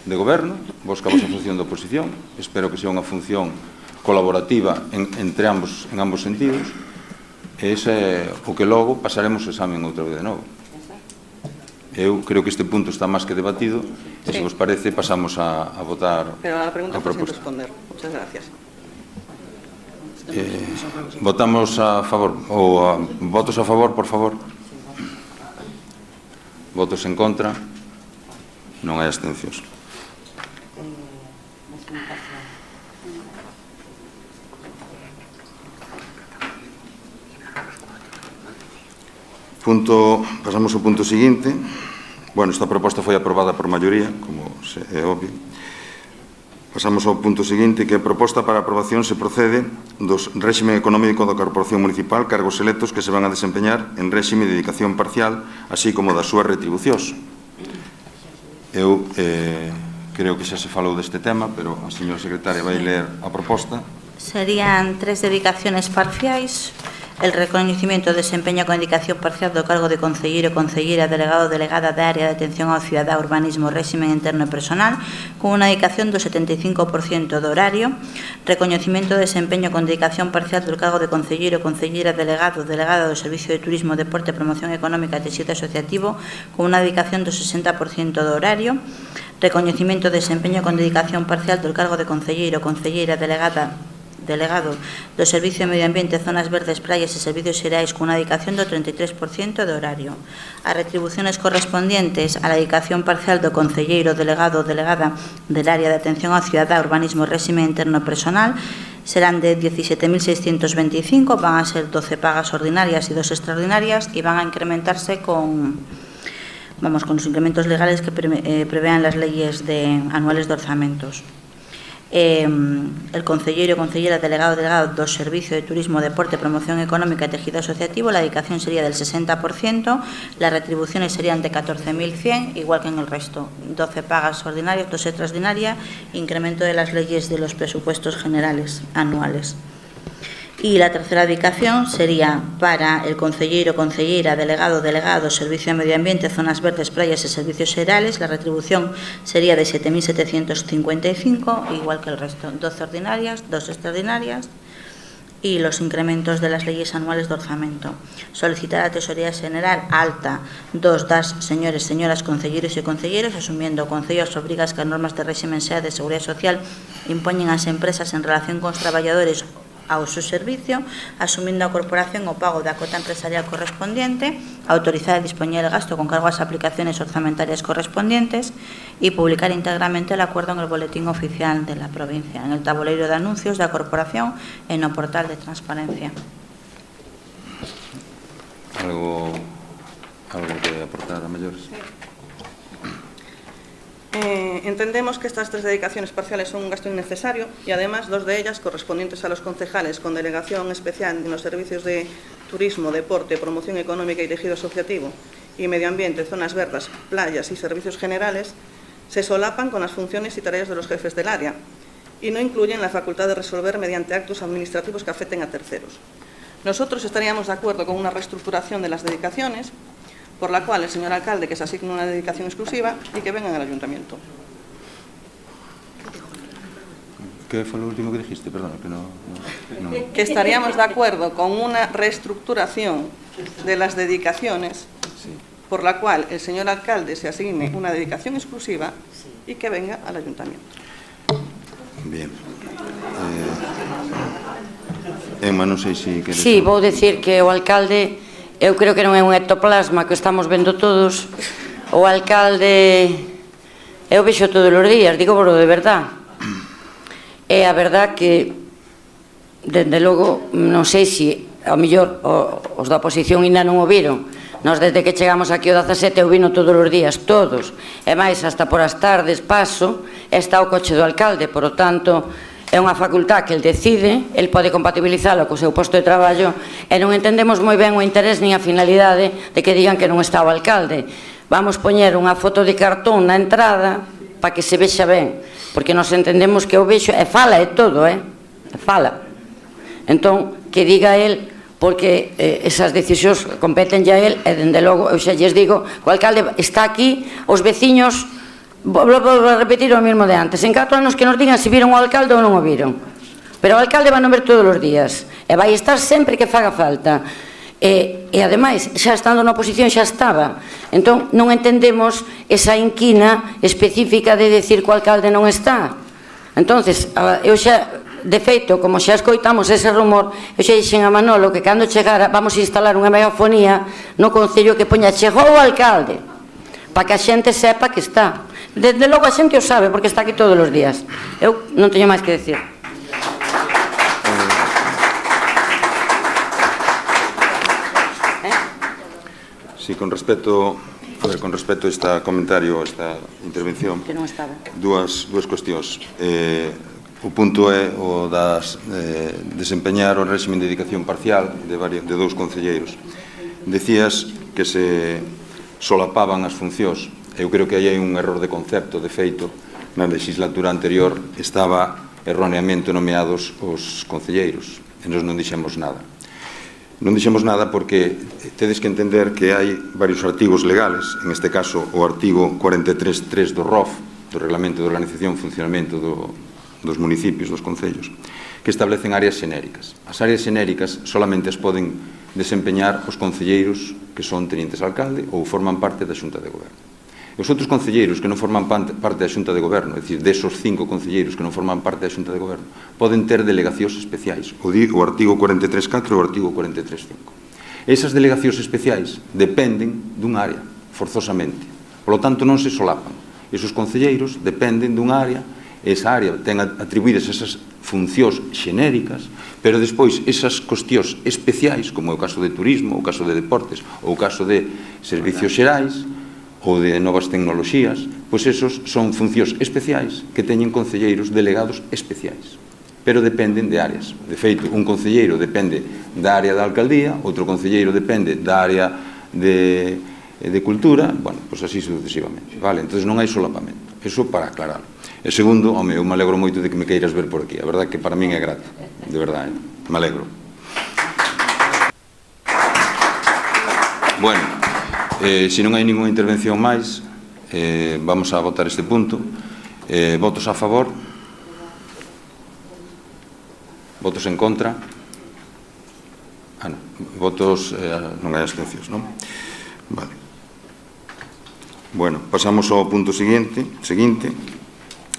de goberno, vos ca vosa función de oposición. Espero que sea unha función colaborativa en ambos sentidos, e ese é o que logo pasaremos o examen outra vez de novo. Eu creo que este punto está máis que debatido, e se vos parece pasamos a votar. Pero a pregunta fue sin responder. Muchas gracias. Votamos a favor, ou votos a favor, por favor. Votos en contra. Non hai abstencións. Pasamos ao punto seguinte. Bueno, esta proposta foi aprobada por maioría, como é obvio. Pasamos ao punto seguinte, que a proposta para aprobación se procede dos réxime económico da Corporación Municipal, cargos electos que se van a desempeñar en réxime de dedicación parcial, así como das súas retribucións. Eu creo que xa se falou deste tema, pero a señora secretaria vai ler a proposta. Serían 3 dedicaciones parciais. El reconocimiento de desempeño con indicación parcial do cargo de concelleiro, concelleira, delegado, delegada da área de atención ao cidadá, urbanismo, réximen interno e personal, con unha dedicación do 75% do horario. Reconocimiento de desempeño con dedicación parcial do cargo de concelleiro, concelleira, delegado, delegada do Servicio de Turismo, Deporte, Promoción Económica e Tecido Asociativo, con unha dedicación do 60% do horario. Reconocimiento de desempeño con dedicación parcial do cargo de concelleiro, concelleira, delegado do Servicio de Medio Ambiente, Zonas Verdes, Praias e Servicios Xerais con unha dedicación do 33% do horario. As retribuciones correspondientes á dedicación parcial do concelleiro, delegado ou delegada del área de atención ao cidadá, urbanismo, réxime interno personal serán de 17.625, van a ser 12 pagas ordinarias e 2 extraordinarias e van a incrementarse con los incrementos legales que prevean las leyes anuales de orzamentos. El concelleiro, concelleira, delegado do Servicio de Turismo, Deporte, Promoción Económica e Tejido Asociativo, la dedicación sería del 60%, las retribuciones serían de 14.100, igual que en el resto, 12 pagas ordinarias, 2 extraordinarias, incremento de las leyes de los presupuestos generales anuales. Y la tercera dedicación sería para el concelleiro, concelleira, delegado, delegado, Servicio de Medio Ambiente, Zonas Verdes, Playas y Servicios Xerales. La retribución sería de 7.755, igual que el resto, 12 ordinarias, 2 extraordinarias y los incrementos de las leyes anuales de orzamento. Solicitar a Tesorería General alta 2 das señores, señoras, concelleiros e concelleiros, asumiendo o Concello as obrigas que as normas de régimen SEA de Seguridade Social impoñen ás empresas en relación con os traballadores ao seu servicio, asumindo a corporación o pago da cota empresarial correspondiente, autorizar a dispoñer el gasto con cargo a las aplicaciones orzamentarias correspondientes y publicar íntegramente el acuerdo en el boletín oficial de la provincia, en el tabuleiro de anuncios da corporación e no portal de transparencia. Algo que aportar a maiores? Entendemos que estas 3 dedicaciones parciales son un gasto innecesario y además 2 de ellas correspondientes a los concejales con delegación especial en los servicios de turismo, deporte, promoción económica y tejido asociativo y medio ambiente, zonas verdes, playas y servicios generales se solapan con las funciones y tareas de los jefes del área y no incluyen la facultad de resolver mediante actos administrativos que afecten a terceros. Nosotros estaríamos de acuerdo con una reestructuración de las dedicaciones, por la cual el señor alcalde que se asigne una dedicación exclusiva y que vengan al ayuntamiento. ¿Qué fue lo último que dijiste? Perdona, que no... Que estaríamos de acuerdo con una reestructuración de las dedicaciones, sí, por la cual el señor alcalde se asigne una dedicación exclusiva y que venga al ayuntamiento. Bien. Emma, non sei se queres... Sí, vou decir que o alcalde... Eu creo que non é un ectoplasma que estamos vendo todos. O alcalde, eu vexo todos os días, digo por de verdad. É a verdad que, dende logo, non sei se, ao mellor, os da oposición ainda non o viron. Nós, desde que chegamos aquí o 17, eu vino todos os días, todos. E máis, hasta por as tardes paso, está o coche do alcalde, por lo tanto... É unha facultad que el decide, el pode compatibilizalo co seu posto de traballo e non entendemos moi ben o interés nin a finalidade de que digan que non está o alcalde. Vamos poñer unha foto de cartón na entrada para que se vexa ben, porque nos entendemos que o vexo, e fala e todo, fala. Entón, que diga el, porque esas decisións competen a el, e dende logo, eu xa lles digo, o alcalde está aquí, os veciños... Volvo a repetir o mesmo de antes. En 4 anos que nos digan se viron o alcalde ou non o viron. Pero o alcalde van a ver todos os días. E vai estar sempre que faga falta. E ademais, xa estando na oposición xa estaba. Entón, non entendemos esa inquina específica de decir que o alcalde non está. Entonces, eu xa, de feito, como xa escoitamos ese rumor, eu xa dixen a Manolo que cando chegara vamos a instalar unha megafonía no concello que poña chegou o alcalde, para que a xente sepa que está. Desde logo a xente o sabe, porque está aquí todos os días. Eu non teño máis que decir. Sí, con respecto a este comentario, a esta intervención, Que non estaba. dúas cuestións. O punto é o das desempeñar o réxime de dedicación parcial de dous concelleiros. Decías que se solapaban as funcións. Eu creo que aí hai un error de concepto. De feito, na legislatura anterior estaba erróneamente nomeados os concelleiros e nós non dixemos nada. Non dixemos nada porque tedes que entender que hai varios artigos legales, en este caso o artigo 43.3 do ROF, do Reglamento de Organización e Funcionamento dos municipios, dos concellos, que establecen áreas xenéricas. As áreas xenéricas solamente as poden desempeñar os concelleiros que son tenientes alcalde ou forman parte da Xunta de Goberno. E os outros concelleiros que non forman parte da Xunta de Goberno, é dicir, desos 5 concelleiros que non forman parte da Xunta de Goberno, poden ter delegacións especiais, o artigo 43.4 e o artigo 43.5. Esas delegacións especiais dependen dun área, forzosamente. Por lo tanto, non se solapan. Esos concelleiros dependen dun área, esa área ten atribuídas esas funcións xenéricas, pero despois esas cuestións especiais, como é o caso de turismo, o caso de deportes, ou o caso de servicios xerais, ou de novas tecnoloxías, pois esos son funcións especiais que teñen concelleiros delegados especiais, pero dependen de áreas. De feito, un concelleiro depende da área da alcaldía, outro concelleiro depende da área de cultura, bueno, pois así sucesivamente, vale? Entón non hai solapamento, eso para aclarar. E segundo, home, eu me alegro moito de que me queiras ver por aquí, a verdade que para min é grato, de verdade, me alegro. Bueno, se non hai ninguna intervención máis, vamos a votar este punto. Votos a favor? Votos en contra? Non. Votos, non hai abstencións, non? Vale. Bueno, pasamos ao punto seguinte,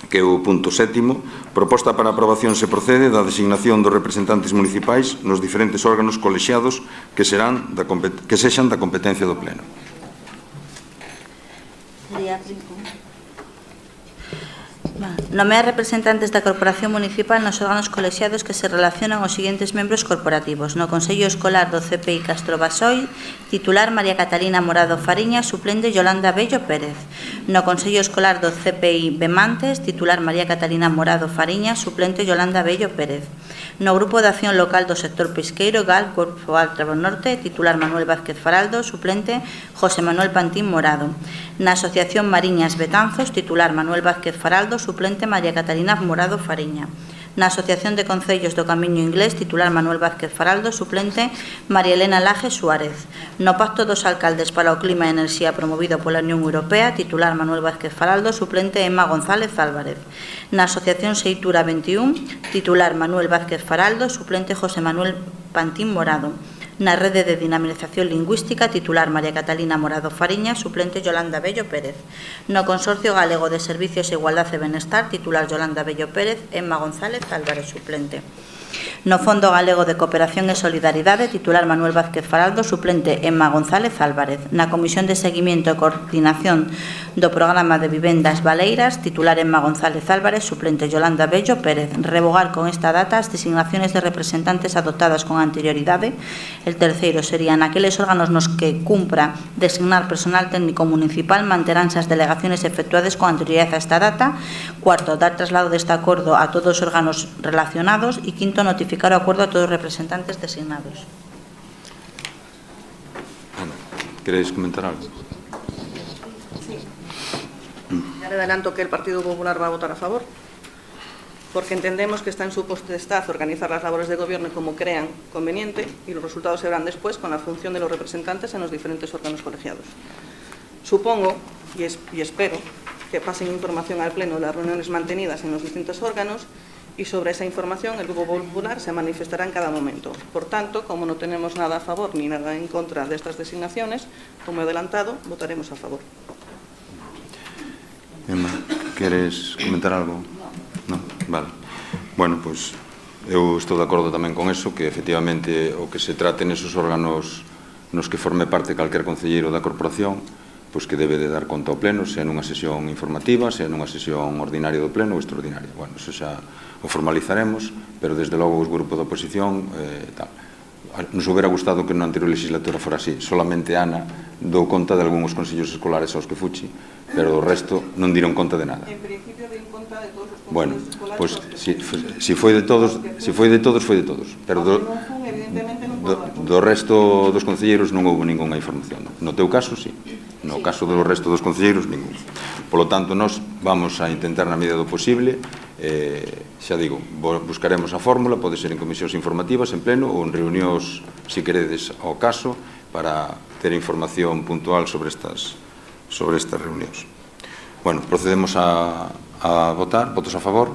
que é o punto 7º. Proposta para aprobación se procede da designación dos representantes municipais nos diferentes órganos colexiados que sexan da competencia do Pleno. Nomear representantes da Corporación Municipal nos órganos colexiados que se relacionan aos seguintes membros corporativos. No Consello Escolar do CPI Castro Basoi, titular María Catalina Morado Fariña, suplente Yolanda Bello Pérez. No Consello Escolar do CPI Bemantes, titular María Catalina Morado Fariña, suplente Yolanda Bello Pérez. No Grupo de Acción Local do Sector Pesqueiro, GAL, Corpo Altravo Norte, titular Manuel Vázquez Faraldo, suplente José Manuel Pantín Morado. Na Asociación Mariñas Betanzos, titular Manuel Vázquez Faraldo, suplente María Catalina Morado Fariña. Na Asociación de Concellos do Camiño Inglés, titular Manuel Vázquez Faraldo, suplente María Elena Laje Suárez. No Pacto dos Alcaldes para o Clima e Enerxía promovido pola Unión Europea, titular Manuel Vázquez Faraldo, suplente Emma González Álvarez. Na Asociación Seitura 21, titular Manuel Vázquez Faraldo, suplente José Manuel Pantín Morado. Na Rede de Dinamización Lingüística, titular María Catalina Morado Fariña, suplente Yolanda Bello Pérez. No Consorcio Galego de Servicios e Igualdade e Benestar, titular Yolanda Bello Pérez, Emma González Álvarez, suplente. No Fondo Galego de Cooperación e Solidaridade, titular Manuel Vázquez Faraldo, suplente Emma González Álvarez. Na Comisión de Seguimiento e Coordinación do Programa de Vivendas Baleiras, titular Emma González Álvarez, suplente Yolanda Bello Pérez. Revogar con esta data as designaciones de representantes adoptadas con anterioridade. El terceiro sería naqueles órganos nos que cumpra designar personal técnico municipal, manteránse as delegaciones efectuadas con anterioridade a esta data. Cuarto, dar traslado deste acordo a todos os órganos relacionados. E quinto, notificar o acordo a todos os representantes designados. Ana, queréis comentar algo? Sí. Ya le adelanto que el Partido Popular va a votar a favor, porque entendemos que está en su potestad organizar las labores de gobierno como crean conveniente y los resultados se verán después con la función de los representantes en los diferentes órganos colegiados. Supongo y espero que pasen información al Pleno de las reuniones mantenidas en los distintos órganos y sobre esa información el Grupo Popular se manifestará en cada momento. Por tanto, como no tenemos nada a favor ni nada en contra de estas designaciones, como he adelantado, votaremos a favor. Emma, queres comentar algo? Non? Vale. Bueno, pois eu estou de acordo tamén con eso, que efectivamente o que se trate nesos órganos nos que forme parte calquer concelleiro da corporación, pois que debe de dar conta ao Pleno, sea nunha sesión informativa, sea nunha sesión ordinaria do Pleno ou extraordinaria. Bueno, eso xa o formalizaremos, pero desde logo os grupos da oposición tal. nos hubiera gustado que na anterior legislatura fora así. Solamente Ana dou conta de algúns consellos escolares aos que fuchi, pero o resto non diron conta de nada. En principio, den conta de todos os Bueno, consellos escolares. pois si foi de todos, foi de todos, pero do resto dos concelleiros non houve ningunha información. No teu caso, sí. No caso do resto dos concelleiros, ningún. Polo tanto, nós vamos a intentar na medida do posible, xa digo, buscaremos a fórmula, pode ser en comisións informativas, en pleno, ou en reunións, se queredes, ao caso, para ter información puntual sobre estas reunións. Bueno, procedemos a votar. Votos a favor?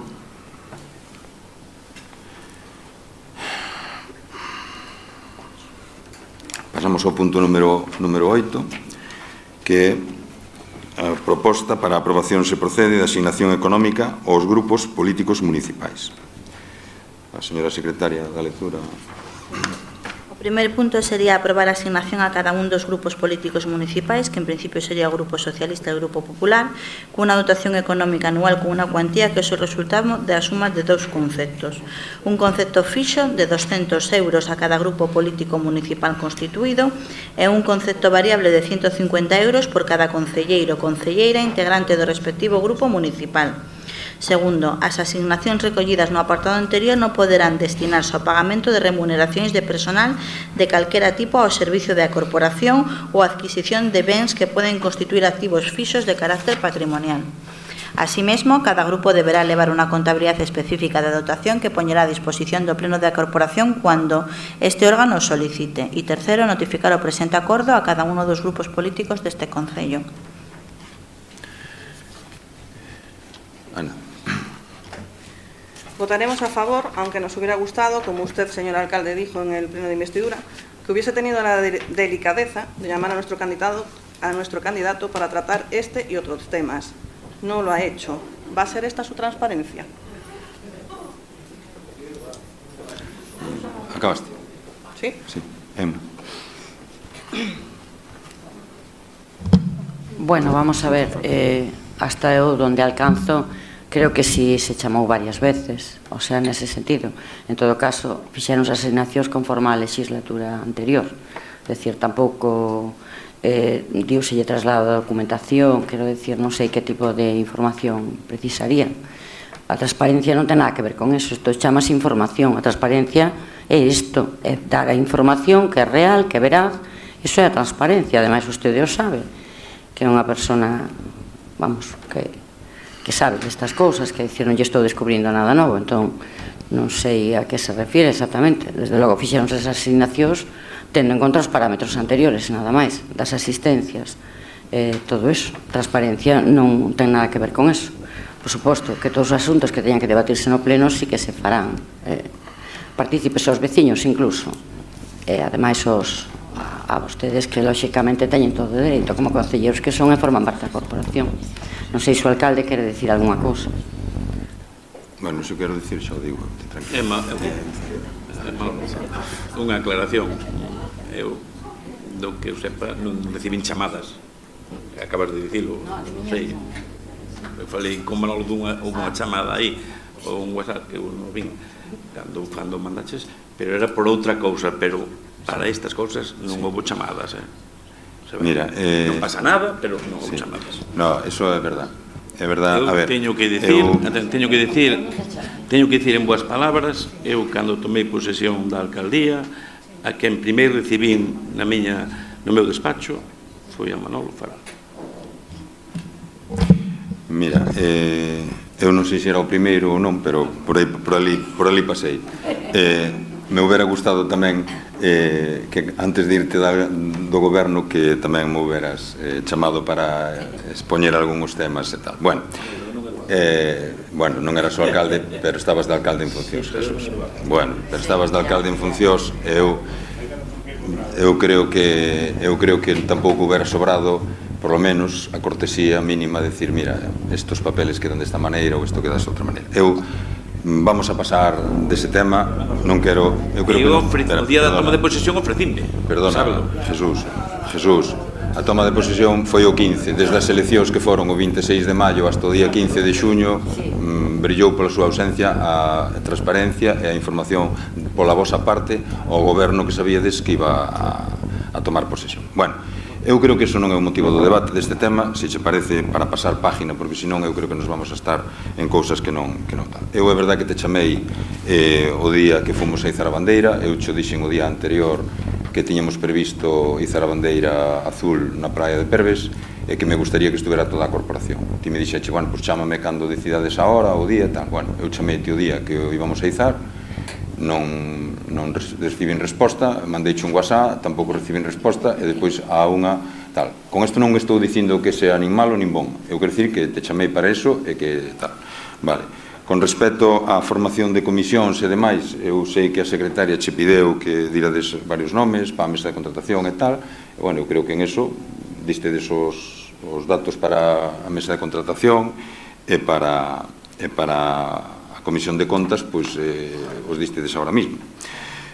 Pasamos ao punto número 8, que é a proposta para a aprobación se procede de asignación económica aos grupos políticos municipais. A señora secretaria da lectura. O primeiro punto sería aprobar a asignación a cada un dos grupos políticos municipais, que en principio sería o Grupo Socialista e o Grupo Popular, cunha dotación económica anual con unha cuantía que é o resultado da suma de dous conceptos. Un concepto fixo de 200 euros a cada grupo político municipal constituído e un concepto variable de 150 euros por cada concelleiro ou concelleira integrante do respectivo grupo municipal. Segundo, as asignacións recollidas no apartado anterior non poderán destinarse ao pagamento de remuneracións de personal de calquera tipo ao servicio da corporación ou adquisición de bens que poden constituir activos fixos de carácter patrimonial. Asimismo, cada grupo deberá levar unha contabilidade específica da dotación que poñerá a disposición do Pleno da Corporación cando este órgano o solicite. E terceiro, notificar o presente acordo a cada uno dos grupos políticos deste Concello. Ana. Votaremos a favor, aunque nos hubiera gustado, como usted, señor alcalde, dijo en el pleno de investidura, que hubiese tenido la delicadeza de llamar a nuestro candidato para tratar este y otros temas. No lo ha hecho. ¿Va a ser esta su transparencia? Acabaste. ¿Sí? Sí. Emma. Bueno, vamos a ver, hasta eu donde alcanzo, creo que si se chamou varias veces, o sea, nese sentido. En todo caso, fixeron as asignacións conforme á legislatura anterior. É dicir, tampouco diuselle traslado da documentación, quero dicir, non sei que tipo de información precisaría. A transparencia non ten nada que ver con eso, isto chamase información. A transparencia é isto, é dar a información que é real, que é veraz, iso é a transparencia. Ademais, vostede o sabe, que é unha persona, vamos, que sabe destas cousas, que dicir, non lle estou descubrindo nada novo, entón non sei a que se refire exactamente. Desde logo fixeron esas asignacións tendo en conta os parámetros anteriores, nada máis, das asistencias, todo eso. Transparencia non ten nada que ver con eso. Por suposto que todos os asuntos que teñan que debatirse no pleno sí que se farán. Partícipes aos veciños incluso, e ademais a vostedes que lóxicamente teñen todo o dereito como concelleiros que son e forman parte da corporación. Non sei se o alcalde quere decir algunha cousa. Bueno, se quero dicir xa o digo, tranquilo. Unha aclaración. Eu, do que eu sepa, non recibín chamadas. Acabas de dicilo, non sei. Eu falei con Manolo dunha chamada aí, ou un WhatsApp que eu non vin cando mandaches, pero era por outra cousa, pero para estas cousas non houve chamadas, Mira, non pasa nada, pero non houve chamadas. No, eso é verdad. É verdad, Eu a ver. teño que dicir en boas palabras, eu cando tomei posesión da alcaldía, a quen primeiro recibín no meu despacho foi a Manolo Faral. Mira, eu non sei se era o primeiro ou non, pero por ali pasei. Me houbera gustado tamén que antes de irte do goberno que tamén me houberas chamado para expoñer algúns temas e tal. Bueno, non eras o alcalde, pero estabas de alcalde en funcións, Jesús. Bueno, pero estabas de alcalde en funcións, eu creo que tampouco houbera sobrado por lo menos a cortesía mínima de decir, mira, estos papeles quedan desta maneira ou isto queda de outra maneira. Vamos a pasar dese tema, non quero... Eu o día da toma de posesión ofrecíme. Perdona, Jesús, a toma de posesión foi o 15, desde as eleccións que foron o 26 de maio hasta o día 15 de xuño, brillou pola súa ausencia a transparencia e a información pola vosa parte ao goberno que sabíades que iba a tomar posesión. Bueno, eu creo que iso non é o motivo do debate deste tema, se che parece, para pasar página, porque senón eu creo que nos vamos a estar en cousas que non tal. Eu é verdade que te chamei o día que fomos a izar a bandeira, eu che dixen o día anterior que tiñamos previsto izar a bandeira azul na praia de Perves e que me gustaría que estuvera toda a corporación. Ti me dixeche, bueno, pois chámame cando decidades a hora, o día, tal. Bueno, eu chamei o día que o íbamos a izar, non recibín resposta, mandeiche un WhatsApp, tampouco recibín resposta, e depois a unha tal. Con isto non estou dicindo que sea nin malo nin bon, eu quero dicir que te chamei para iso e que tal. Vale. Con respecto á formación de comisións e demais, eu sei que a secretaria che pideu que dirades varios nomes para a mesa de contratación e tal, e, bueno, eu creo que en eso distedes os datos para a mesa de contratación e para a Comisión de Contas, pois os distedes ahora mismo.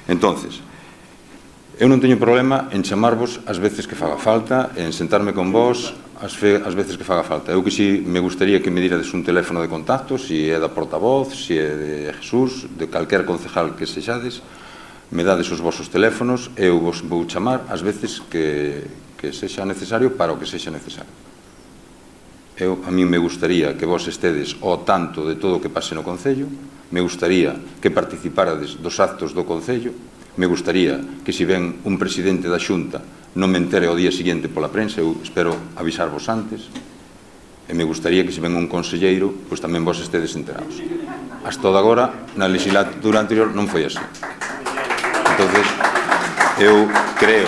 Entonces, eu non teño problema en chamarvos as veces que faga falta, en sentarme con vos as veces que faga falta. Eu que si me gustaría que me dirades un teléfono de contacto, si é da portavoz, si é de Jesús, de calquer concejal que sexades, me dades os vosos teléfonos, eu vos vou chamar as veces que sexa necesario para o que sexa necesario. A mí me gustaría que vos estedes ao tanto de todo o que pase no Concello, me gustaría que participarades dos actos do Concello, me gustaría que se ven un presidente da Xunta non me entere ao día seguinte pola prensa, eu espero avisarvos antes, e me gustaría que se ven un conselleiro, pois tamén vos estedes enterados. Hasta agora, na legislatura anterior, non foi así. Entonces, eu creo,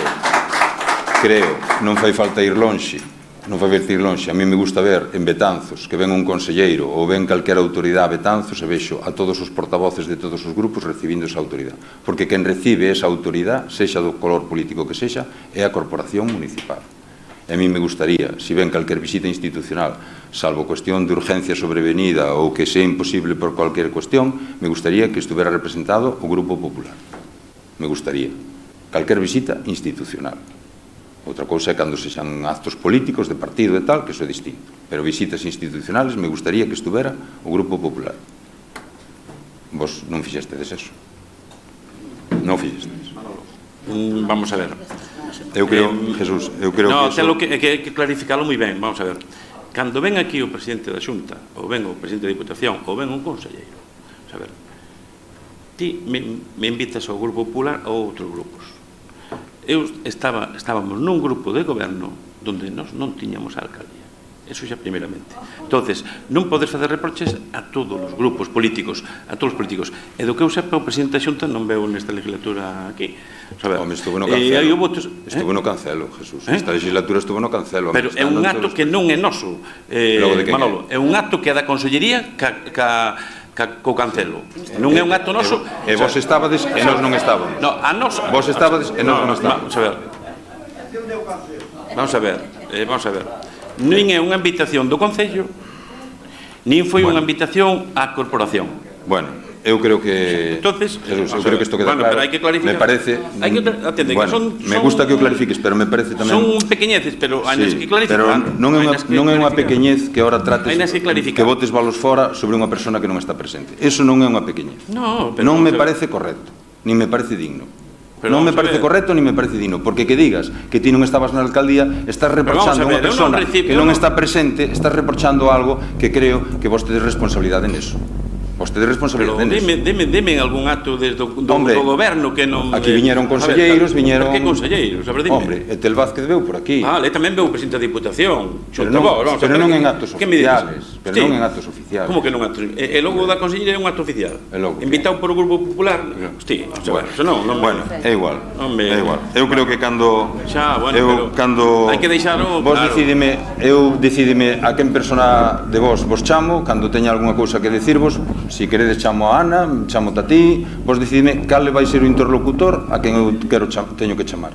non fai falta ir lonxe, non vai ver ir lonxe. A mí me gusta ver en Betanzos que ven un conselleiro ou ven calquera autoridade a Betanzos e vexo a todos os portavoces de todos os grupos recibindo esa autoridade. Porque quen recibe esa autoridade, sexa do color político que sexa, é a corporación municipal. E a mí me gustaría, se ven calquer visita institucional, salvo cuestión de urgencia sobrevenida ou que sea imposible por cualquier cuestión, me gustaría que estuvera representado o Grupo Popular. Me gustaría. Calquer visita institucional. Outra cousa é cando sexan actos políticos de partido e tal, que iso é distinto. Pero visitas institucionales me gustaría que estuvera o Grupo Popular. Vos non fixestedes eso. Non fixestedes. Vamos a ver. Eu creo, Jesús, eu creo no, que eso... que hai que clarificalo moi ben, vamos a ver. Cando ven aquí o presidente da Xunta, ou ven o presidente da Diputación, ou ven un conselleiro, a ver, ti me invitas ao Grupo Popular ou outros grupos. Estábamos nun grupo de goberno donde nós non tiñamos a alcaldía. Eso xa primeramente. Entonces, non podes facer reproches a todos os grupos políticos, a todos os políticos. E do que eu sepa, o presidente da Xunta non veu nesta legislatura aquí. Home, estuvo no Cancelo. Estuvo no Cancelo, Jesús. Esta legislatura estuvo no Cancelo. Pero é un acto que non é noso, Manolo. É un acto que é da Consellería co Cancelo. Non é un acto noso. E vos estabades e nós non estábamos. No, a nós... Vos estabades e nós non estábamos. Vamos a ver. Nin é unha invitación do Concello, nin foi unha invitación á corporación. Bueno, eu creo que... Entonces, Jesús, eu creo que isto queda claro. Pero hai que clarificar. Me parece... me gusta que o clarifiques, pero me parece tamén... Son pequeñeces, pero hai que clarificar. Pero non é unha pequeñez que ahora trates que botes balos fora sobre unha persona que non está presente. Eso non é unha pequeñez. Non me parece correcto, nin me parece digno. Non me parece correcto ni me parece digno, porque que digas que ti non estabas na alcaldía, estás reprochando a unha persona que non está presente, estás reprochando algo que creo que vos tedes responsabilidade neso. Vos tedes responsabilidade neso. Deme algún acto desde o goberno que non... Aquí viñeron conselleiros, viñeron... Que conselleiros? Hombre, Etel Vázquez veu por aquí. Vale, tamén veu o presidente da Diputación. Pero non en actos oficiales. Pero non en actos oficiales. Como que non actos? E logo da consellería é un acto oficial. Invitado por o Grupo Popular. Hostia, bueno, é igual. Eu creo que cando... Hai que deixalo... Vos decidime a quen persona de vos chamo, cando teña algunha cousa que decirvos. Se queredes chamo a Ana, chamo a ti, vos decidime cal vai ser o interlocutor a quen eu teño que chamar.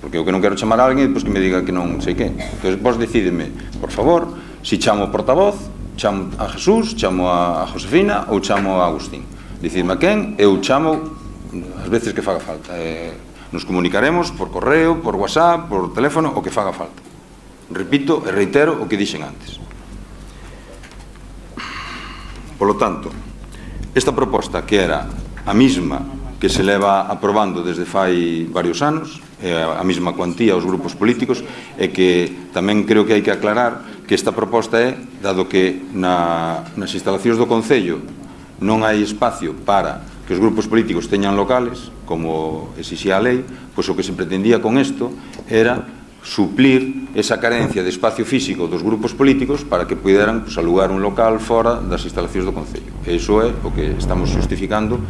Porque eu que non quero chamar a alguén, pois que me diga que non sei que. Entón, vos decidime, por favor, se chamo o portavoz, chamo a Jesús, chamo a Josefina ou chamo a Agustín. Decidime a quen, eu chamo as veces que faga falta. Nos comunicaremos por correo, por WhatsApp, por teléfono, o que faga falta. Repito e reitero o que dixen antes. Por lo tanto, esta proposta que era a mesma que se leva aprobando desde fai varios anos, a mesma cuantía aos grupos políticos, e que tamén creo que hai que aclarar que esta proposta é, dado que nas instalacións do Concello non hai espacio para que os grupos políticos teñan locales, como exixía a lei, pois o que se pretendía con isto era suplir esa carencia de espacio físico dos grupos políticos para que puderan alugar un local fora das instalacións do Concello. E iso é o que estamos justificando,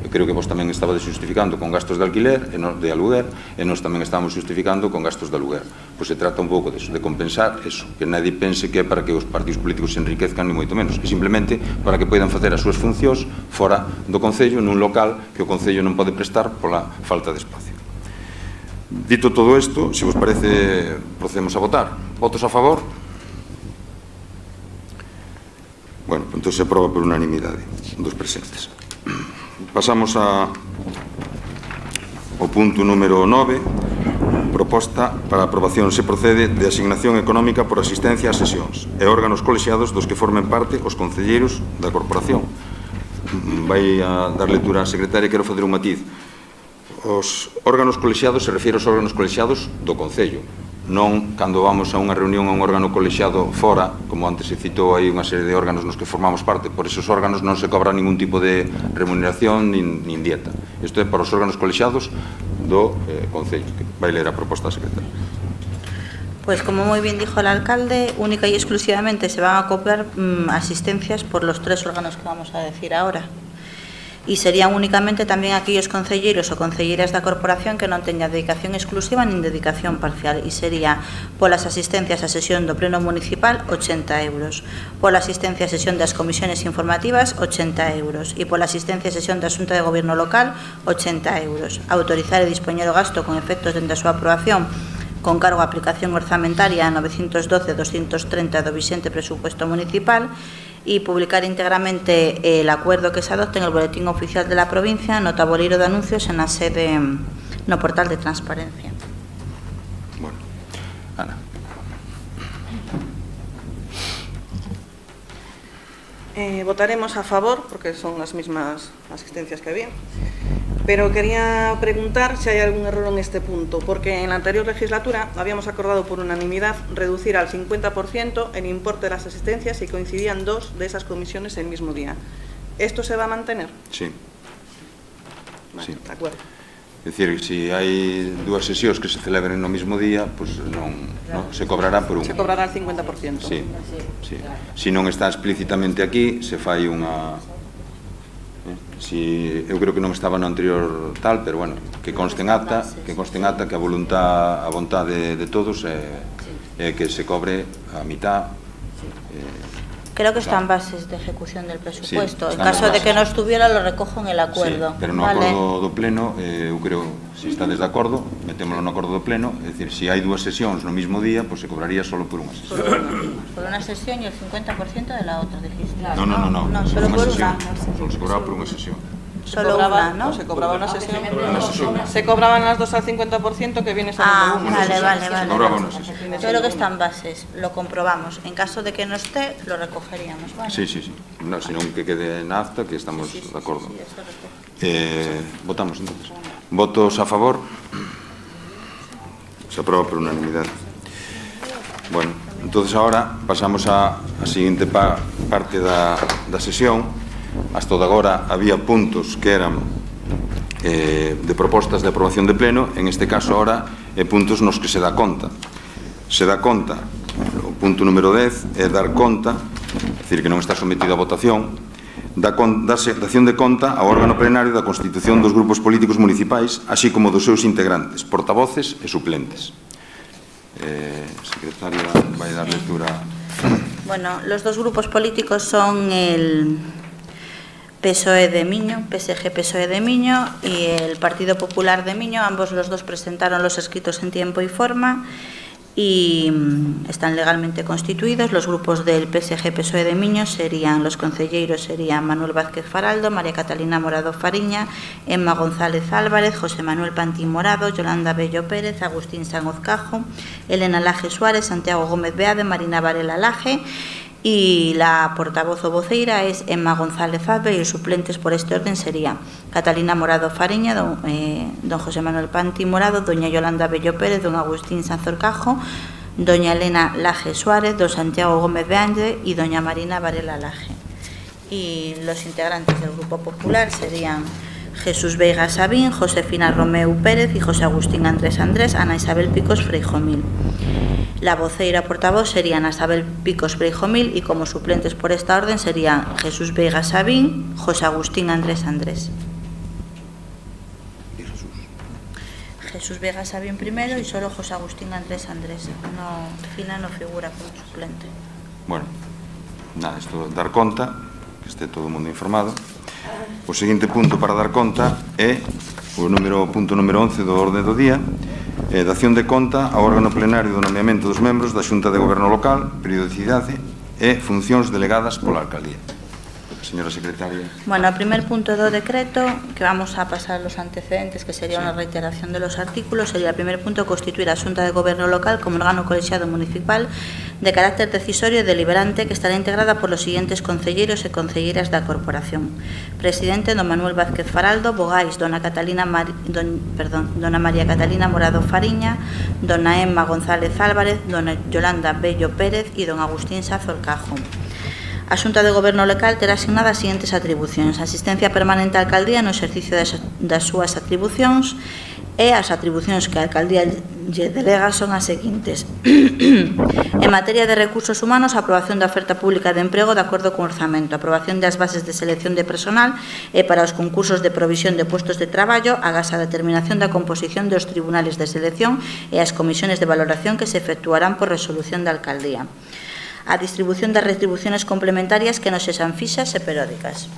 creo que vos tamén estabades justificando con gastos de alquiler, de aluguer, e nós tamén estamos justificando con gastos de aluguer. Pois se trata un pouco de compensar eso, que nadie pense que é para que os partidos políticos se enriquezcan, ni moito menos, é simplemente para que poidan facer as súas funcións fora do Concello, nun local que o Concello non pode prestar pola falta de espacio. Dito todo isto, se vos parece, procedemos a votar. Votos a favor? Bueno, entón se aproba por unanimidade dos presentes. Pasamos ao punto número 9, proposta para aprobación se procede de asignación económica por asistencia a sesións e órganos colexiados dos que formen parte os concelleiros da corporación. Vai a dar lectura á secretaria, quero fazer un matiz. Os órganos colexiados se refiere aos órganos colexiados do Concello, non cando vamos a unha reunión a un órgano colexiado fora, como antes se citou aí unha serie de órganos nos que formamos parte. Por esos órganos non se cobra ningún tipo de remuneración nin dieta. Isto é para os órganos colexiados do Concello, que vai ler a proposta da secretaria. Pues como muy bien dijo el alcalde, única y exclusivamente se van a cobrar asistencias por los 3 órganos que vamos a decir ahora. E serían únicamente tamén aquellos concelleiros ou concelleiras da corporación que non teñan dedicación exclusiva nin dedicación parcial, e sería polas asistencias a sesión do Pleno Municipal 80 euros, pola asistencia a sesión das comisiones informativas 80 euros e pola asistencia a sesión da Xunta de Goberno Local 80 euros. Autorizar e dispoñer o gasto con efectos dende a súa aprobación con cargo a aplicación orzamentaria 912-230 do vixente presupuesto municipal y publicar íntegramente el acuerdo que se adopte en el Boletín Oficial de la Provincia, no tabuleiro de anuncios, en la sede, no portal de transparencia. Bueno, Ana. Votaremos a favor, porque son las mismas asistencias que había. Pero quería preguntar si hay algún error en este punto, porque en la anterior legislatura habíamos acordado por unanimidad reducir al 50% el importe de las asistencias si coincidían 2 de esas comisiones el mismo día. ¿Esto se va a mantener? Sí. Vale, Sí. de acuerdo. É dicir, se hai 2 sesións que se celebren no mesmo día, pois non se cobrará por un. Se cobrará el 50%. Sí, sí. Se non está explícitamente aquí, se fai unha... Si, eu creo que non estaba no anterior tal, pero bueno, que conste en acta que a vontade de todos é que se cobre a mitad. Creo que están bases de ejecución del presupuesto. Sí, en caso de que no estuviera, lo recojo en el acuerdo. Sí, pero no acordo do pleno, eu creo, se estades de acordo, metémolo no acordo do pleno, é dicir, se hai 2 sesións no mismo día, pois se cobraría solo por unha sesión. Por una sesión y el 50% de la otra, dijiste. No, solo por sesión. una. Solo se cobraba por unha sesión. Solo una, ¿no? Se cobraba una sesión. Una sesión. Se cobraban las 2 al 50%, que viene saliendo una. Vale. Se cobraba unha sesión. Yo creo que están bases, lo comprobamos. En caso de que no esté, lo recogeríamos, ¿vale? Sí. No, senón que quede en acta que estamos de acordo. Votamos entonces. Votos a favor? Se aproba por unanimidade. Bueno, entonces ahora pasamos a seguinte parte da sesión. Hasta agora había puntos que eran de propostas de aprobación de pleno. En este caso ahora puntos nos que se dá conta. Se dá conta, o punto número 10 é dar conta, é dicir que non está sometido a votación, dación de conta ao órgano plenario da constitución dos grupos políticos municipais, así como dos seus integrantes, portavoces e suplentes. Secretaria vai dar lectura. Bueno, los 2 grupos políticos son el PSOE de Miño, PSG PSOE de Miño y el Partido Popular de Miño. Ambos los 2 presentaron los escritos en tiempo y forma y están legalmente constituidos. Los grupos del PSG PSOE de Miño serían, los concelleiros serían Manuel Vázquez Faraldo, María Catalina Morado Fariña, Emma González Álvarez, José Manuel Pantín Morado, Yolanda Bello Pérez, Agustín Sanz Cajo, Elena Laje Suárez, Santiago Gómez Beade, Marina Varela Laje. Y la portavoz o voceira es Emma González Abe, y los suplentes por este orden serían Catalina Morado Fariña, don José Manuel Panti Morado, doña Yolanda Bello Pérez, don Agustín Sanzorcajo, doña Elena Laje Suárez, don Santiago Gómez de Ángel y doña Marina Varela Laje. Y los integrantes del Grupo Popular serían Jesús Veiga Sabín, Josefina Romeu Pérez y José Agustín Andrés Andrés, Ana Isabel Picos Freijomil. La voceira portavoz serían Ana Isabel Picos Freijomil, y como suplentes por esta orden serían Jesús Veiga Sabín, José Agustín Andrés Andrés. ¿Y Jesús? Jesús Veiga Sabín primero y solo José Agustín Andrés Andrés. Fina no figura como suplente. Bueno, nada, isto dar conta, que este todo o mundo informado. O seguinte punto para dar conta é o punto número 11 do orde do día, dación de conta ao órgano plenario do nomeamento dos membros da Xunta de Goberno Local, periodicidade e funcións delegadas pola Alcaldía. Señora secretaria. Bueno, el primer punto do decreto, que vamos a pasar los antecedentes, que sería una reiteración de los artículos, sería el primer punto: constituir a Xunta de Goberno Local como órgano colexiado municipal de carácter decisorio y deliberante, que estará integrada por los siguientes concelleiros e concelleiras da corporación. Presidente, don Manuel Vázquez Faraldo. Vogais, dona María Catalina Morado Fariña, dona Emma González Álvarez, dona Yolanda Bello Pérez y don Agustín Sanzorcajo. A Xunta de Goberno Local terá asignadas as seguintes atribucións: asistencia permanente á Alcaldía no exercicio das súas atribucións, e as atribucións que a Alcaldía lle delega son as seguintes. En materia de recursos humanos, aprobación da oferta pública de emprego de acordo con orzamento, aprobación das bases de selección de personal e para os concursos de provisión de puestos de traballo, agás a determinación da composición dos tribunales de selección e as comisiones de valoración que se efectuarán por resolución da Alcaldía. A distribución das retribuciones complementarias que non sexan fixas e periódicas.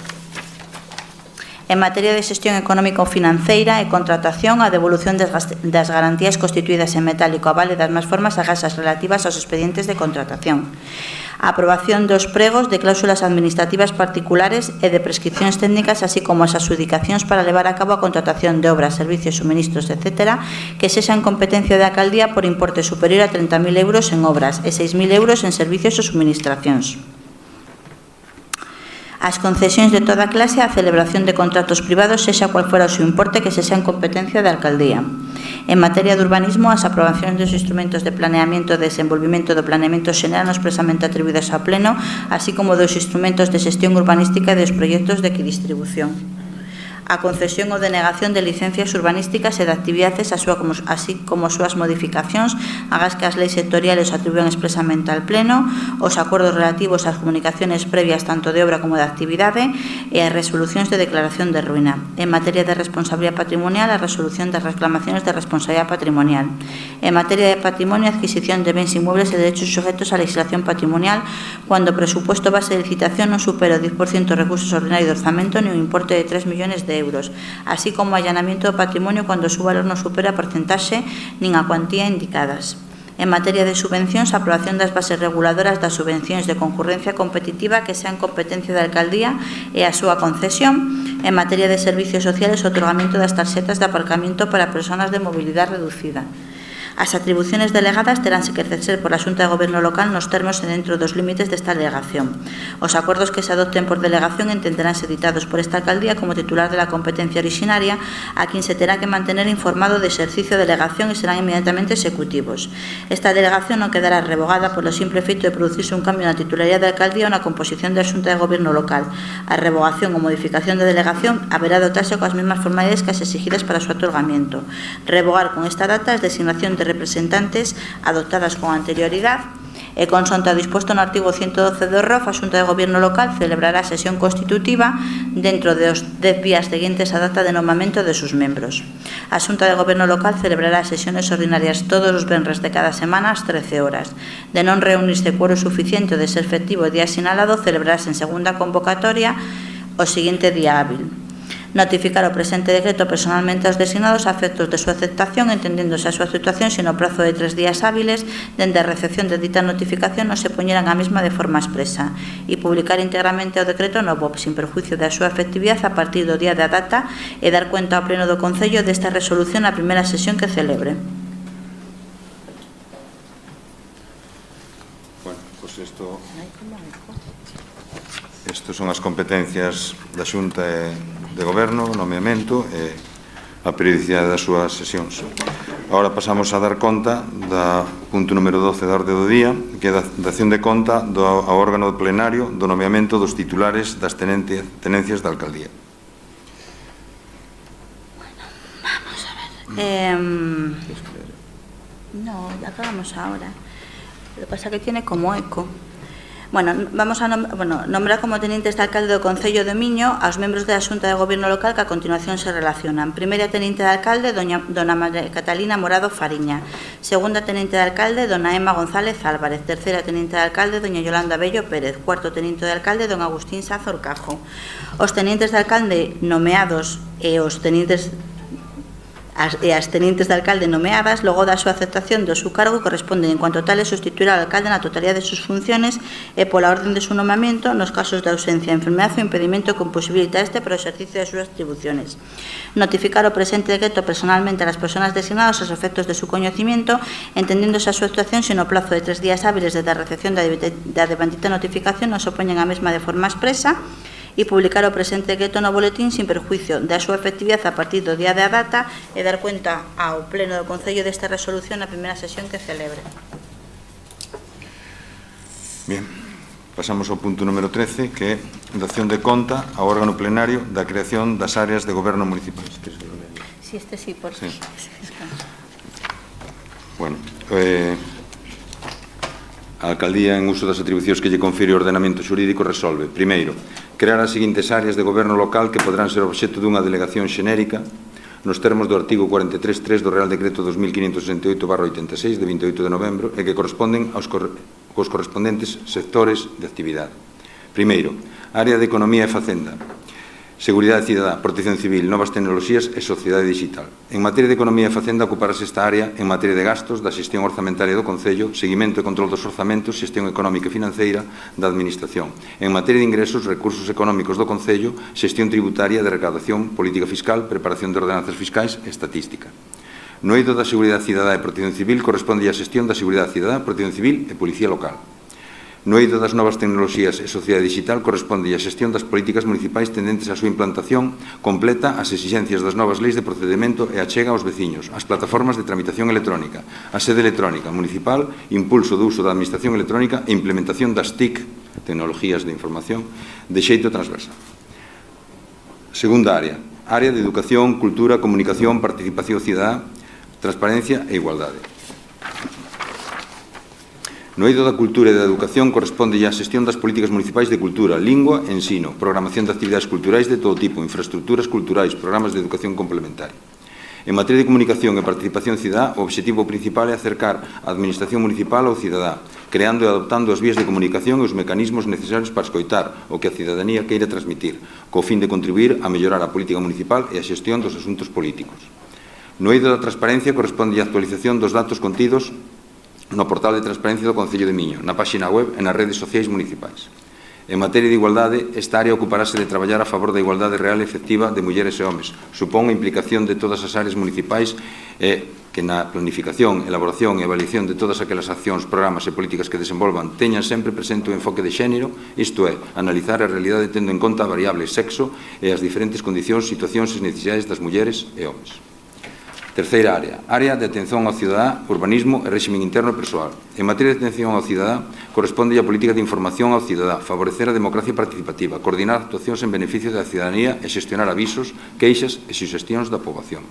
En materia de xestión económico-financeira e contratación, a devolución das garantías constituídas en metálico a vale das máis formas agás as relativas aos expedientes de contratación. A aprobación dos pregos de cláusulas administrativas particulares e de prescripcións técnicas, así como as adxudicacións para levar a cabo a contratación de obras, servicios, suministros, etc., que sexan competencia da Alcaldía por importe superior a 30.000 euros en obras e 6.000 euros en servicios ou suministracións. As concesións de toda clase, a celebración de contratos privados, sexa cual fora o seu importe, que sexan competencia da Alcaldía. En materia de urbanismo, as aprobacións dos instrumentos de planeamento e desenvolvimento do planeamento xeral non expresamente atribuídos ao Pleno, así como dos instrumentos de xestión urbanística e dos proxectos de equidistribución. A concesión ou denegación de licencias urbanísticas e de actividades, así como súas modificacións, agás que as leis sectoriales atribúen expresamente al Pleno, os acordos relativos ás comunicaciones previas tanto de obra como de actividade e as resolucións de declaración de ruína. En materia de responsabilidade patrimonial, a resolución das reclamacións de responsabilidade patrimonial. En materia de patrimonio, adquisición de bens inmuebles e derechos sujetos á legislación patrimonial, cuando o presupuesto base de licitación non supera o 10% dos recursos ordinarios de orzamento ni un importe de 3 millones de euros, así como allanamiento do patrimonio cuando o seu valor non supera a porcentaxe nin a cuantía indicadas. En materia de subvencións, a aprobación das bases reguladoras das subvencións de concurrencia competitiva que sean competencia da Alcaldía e a súa concesión. En materia de servicios sociales, o otorgamento das tarxetas de aparcamiento para persoas de mobilidade reducida. As atribuciones delegadas teránse que exercer por a Xunta de Goberno Local nos termos e dentro dos límites desta delegación. Os acordos que se adopten por delegación entenderánse ditados por esta Alcaldía como titular de la competencia originaria, a quien se terá que mantener informado de exercicio de delegación e serán inmediatamente executivos. Esta delegación non quedará revogada polo simple feito de producirse un cambio na titularidade da Alcaldía ou na composición da Xunta de Goberno Local. A revogación ou modificación da delegación haberá dotarse coas mesmas formalidades que as exigidas para o seu otorgamiento. Revogar con esta data as designación de representantes adoptadas con anterioridade e consonte ao disposto no artigo 112 do ROF, a Xunta de Goberno Local celebrará a sesión constitutiva dentro dos 10 días seguintes á data de nomamento de sus membros. A Xunta de Goberno Local celebrará as sesiones ordinarias todos os venres de cada semana ás 13 horas. De non reunirse cuoro suficiente de ser efectivo o día sinalado, celebrarase en segunda convocatoria o seguinte día hábil. Notificar o presente decreto personalmente aos designados a efectos de súa aceptación, entendéndose a súa aceptación se no prazo de 3 días hábiles dende a recepción de dita notificación non se poñeran a mesma de forma expresa, e publicar íntegramente o decreto no BOP sin perjuicio da súa efectividade a partir do día da data e dar cuenta ao Pleno do Concello desta resolución na primeira sesión que celebre. Bueno, pues esto Isto son as competencias da Xunta de Goberno, o nomeamento e a periodicidade das súas sesións. Agora pasamos a dar conta da punto número 12 da orde do día, que é da dación de conta ao órgano plenario do nomeamento dos titulares das tenencias da alcaldía. Vamos a ver. No, ya acabamos ahora. Lo que pasa es que tiene como eco. Bueno, vamos a nombrar como tenientes de alcalde do Concello de Miño aos membros da Xunta de Goberno Local que a continuación se relacionan. Primeira teniente de alcalde, dona María Catalina Morado Fariña. Segunda teniente de alcalde, dona Emma González Álvarez. Terceira teniente de alcalde, doña Yolanda Bello Pérez. Cuarto teniente de alcalde, don Agustín Sázor Cajo. Os tenientes de alcalde nomeados e os tenientes e as tenientes de alcalde nomeadas logo da súa aceptación do seu cargo corresponden en cuanto tales sustituir ao alcalde na totalidade de sus funciones e pola orden de su nomeamento nos casos de ausencia, enfermedad ou impedimento que imposibilita este para o exercicio das súas atribuciones. Notificar o presente decreto personalmente a las personas designadas aos efectos de su coñecimiento, entendiéndose a súa actuación se no plazo de 3 días hábiles desde a recepción da devandita notificación non se opoñen a mesma de forma expresa e publicar o presente decreto no boletín sin perjuicio da súa efectividade a partir do día da data e dar cuenta ao Pleno do Concello desta resolución na primeira sesión que celebre. Bien, pasamos ao punto número 13, que é dación de conta ao órgano plenario da creación das áreas de goberno municipal. Si, este sí, por sí. Descanso. Bueno, a alcaldía, en uso das atribucións que lle confire o ordenamento xurídico, resolve, primeiro, crear as seguintes áreas de goberno local que poderán ser obxecto dunha delegación xenérica nos termos do artigo 43.3 do Real Decreto 2568/86 de 28 de novembro e que corresponden aos correspondentes sectores de actividade. Primeiro, área de Economía e Facenda, Seguridade Cidadá, Protección Civil, Novas Tecnoloxías e Sociedade Digital. En materia de Economía e Facenda ocuparase esta área en materia de gastos, da xestión orzamentaria do Concello, seguimento e control dos orzamentos, xestión económica e financeira da Administración. En materia de ingresos, recursos económicos do Concello, xestión tributaria de recaudación, política fiscal, preparación de ordenanzas fiscais e estatística. No eido da Seguridade Cidadá e Protección Civil corresponde a xestión da Seguridade Cidadá, Protección Civil e Policía Local. No eido das Novas Tecnoloxías e Sociedade Digital corresponde a xestión das políticas municipais tendentes á súa implantación completa as exixencias das novas leis de procedimento e achega aos veciños, as plataformas de tramitación electrónica, a sede electrónica municipal, impulso do uso da administración electrónica e implementación das TIC, tecnologías de información, de xeito transversal. Segunda área, área de Educación, Cultura, Comunicación, Participación Cidadá, Transparencia e Igualdade. No eido da Cultura e da Educación corresponde a xestión das políticas municipais de cultura, lingua e ensino, programación de actividades culturais de todo tipo, infraestructuras culturais, programas de educación complementaria. En materia de comunicación e participación cidadá, o obxectivo principal é acercar a administración municipal ao cidadá, creando e adoptando as vías de comunicación e os mecanismos necesarios para escoitar o que a cidadanía queira transmitir, co fin de contribuir a mellorar a política municipal e a xestión dos asuntos políticos. No eido da transparencia corresponde a actualización dos datos contidos no portal de transparencia do Concello de Miño, na páxina web e nas redes sociais municipais. En materia de igualdade, esta área ocuparase de traballar a favor da igualdade real e efectiva de mulleres e homes. Supón a implicación de todas as áreas municipais e que na planificación, elaboración e avaliación de todas aquelas accións, programas e políticas que desenvolvan teñan sempre presente o enfoque de xénero, isto é, analizar a realidade tendo en conta a variable sexo e as diferentes condicións, situacións e necesidades das mulleres e homes. Terceira área, área de atención ao cidadá, urbanismo e réxime interno e persoal. En materia de atención ao cidadá, corresponde a política de información ao cidadá, favorecer a democracia participativa, coordinar actuacións en beneficio da cidadanía e xestionar avisos, queixas e suxestións da poboación.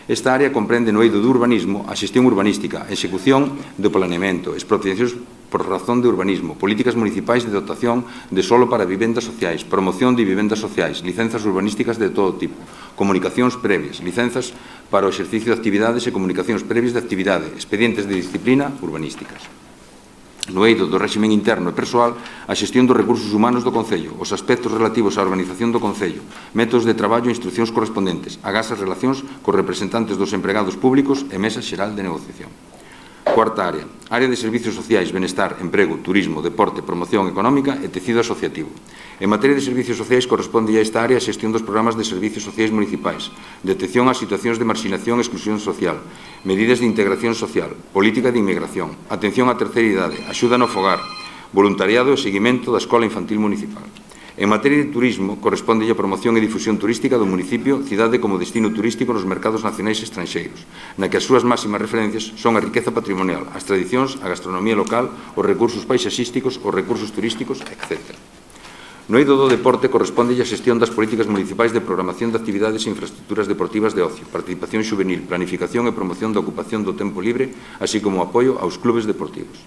Esta área comprende no eido do urbanismo a xestión urbanística, a execución do planeamento, expropiacións por razón de urbanismo, políticas municipais de dotación de solo para vivendas sociais, promoción de vivendas sociais, licenzas urbanísticas de todo tipo, comunicacións previas, licenzas para o exercicio de actividades e comunicacións previas de actividade, expedientes de disciplina urbanísticas. No eido do réximen interno e persoal, a xestión dos recursos humanos do Concello, os aspectos relativos á organización do Concello, métodos de traballo e instruccións correspondentes, agás as relacións cos representantes dos empregados públicos e mesa xeral de negociación. Cuarta área, área de servicios sociais, benestar, emprego, turismo, deporte, promoción económica e tecido asociativo. En materia de servicios sociais corresponde a esta área a xestión dos programas de servicios sociais municipais, detección a situacións de marxinación e exclusión social, medidas de integración social, política de inmigración, atención á terceira idade, axuda no fogar, voluntariado e seguimento da Escola Infantil Municipal. En materia de turismo, corresponde a promoción e difusión turística do municipio, cidade como destino turístico nos mercados nacionais e estranxeiros, na que as súas máximas referencias son a riqueza patrimonial, as tradicións, a gastronomía local, os recursos paisaxísticos, os recursos turísticos, etc. No eido do deporte corresponde a xestión das políticas municipais de programación de actividades e infraestructuras deportivas de ocio, participación xuvenil, planificación e promoción da ocupación do tempo libre, así como apoio aos clubes deportivos.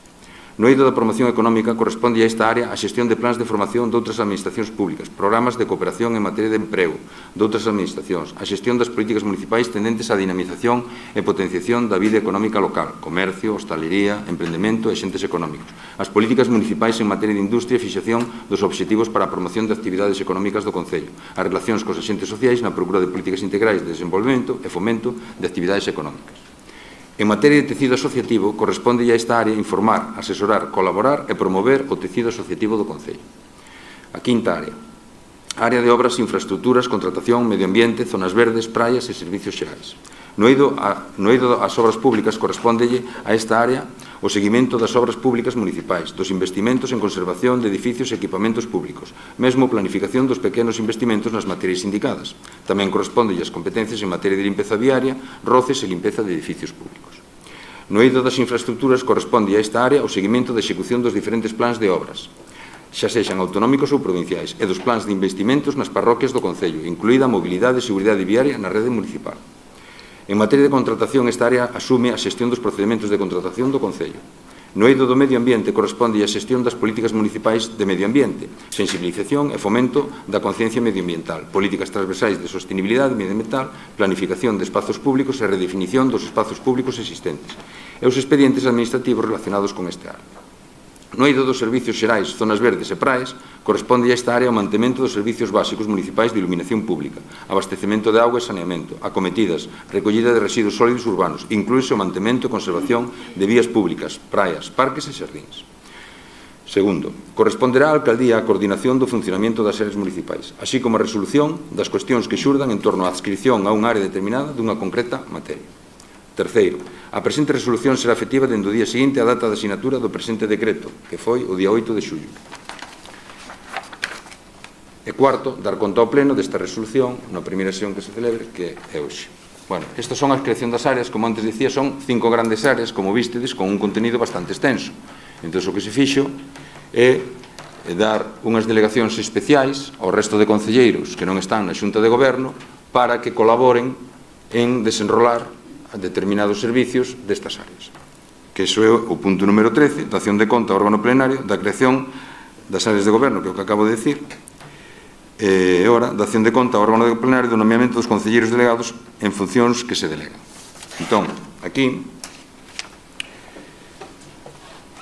No eido da promoción económica corresponde a esta área a xestión de plans de formación de outras administracións públicas, programas de cooperación en materia de emprego de outras administracións, a xestión das políticas municipais tendentes á dinamización e potenciación da vida económica local, comercio, hostalería, emprendemento e xentes económicos, as políticas municipais en materia de industria e fixación dos obxectivos para a promoción de actividades económicas do Concello, as relacións cos agentes sociais na procura de políticas integrais de desenvolvemento e fomento de actividades económicas. En materia de tecido asociativo, corresponde a esta área informar, asesorar, colaborar e promover o tecido asociativo do Concello. A quinta área, área de obras, infraestructuras, contratación, medio ambiente, zonas verdes, praias e servicios xerais. No eido ás obras públicas, corresponde a esta área o seguimento das obras públicas municipais, dos investimentos en conservación de edificios e equipamentos públicos, mesmo planificación dos pequenos investimentos nas materias indicadas. Tamén corresponde as competencias en materia de limpeza viaria, roces e limpeza de edificios públicos. No eido das infraestructuras corresponde a esta área o seguimento da execución dos diferentes plans de obras, xa sexan autonómicos ou provinciais, e dos plans de investimentos nas parroquias do Concello, incluída a mobilidade e seguridade viaria na rede municipal. En materia de contratación, esta área asume a xestión dos procedimentos de contratación do Concello. No eido do medio ambiente corresponde a xestión das políticas municipais de medio ambiente, sensibilización e fomento da conciencia medioambiental, políticas transversais de sostenibilidade medioambiental, planificación de espazos públicos e redefinición dos espazos públicos existentes, e os expedientes administrativos relacionados con este área. No eido dos servicios xerais, zonas verdes e praias, corresponde a esta área o mantemento dos servicios básicos municipais de iluminación pública, abastecemento de auga e saneamento, acometidas, recollida de residuos sólidos urbanos, incluíse o mantemento e conservación de vías públicas, praias, parques e xardíns. Segundo, corresponderá á Alcaldía a coordinación do funcionamento das áreas municipais, así como a resolución das cuestións que xurdan en torno á adscripción a unha área determinada dunha concreta materia. Terceiro, a presente resolución será efectiva dende o día seguinte á data de asinatura do presente decreto, que foi o día 8 de xullo. E cuarto, dar conta ao Pleno desta resolución na primeira sesión que se celebre, que é hoxe. Bueno, estas son a creación das áreas, como antes dicía, son 5 grandes áreas, como vistedes, con un contenido bastante extenso. Entón, o que se fixo é dar unhas delegacións especiais ao resto de concelleiros que non están na Xunta de Goberno para que colaboren en desenrolar determinados servicios destas áreas. Que iso é o punto número 13, dación de conta ao órgano plenario da creación das áreas de goberno, que é o que acabo de decir, e ora, dación de conta ao órgano plenario do nomeamento dos concelleiros delegados en funcións que se delegan. Entón, aquí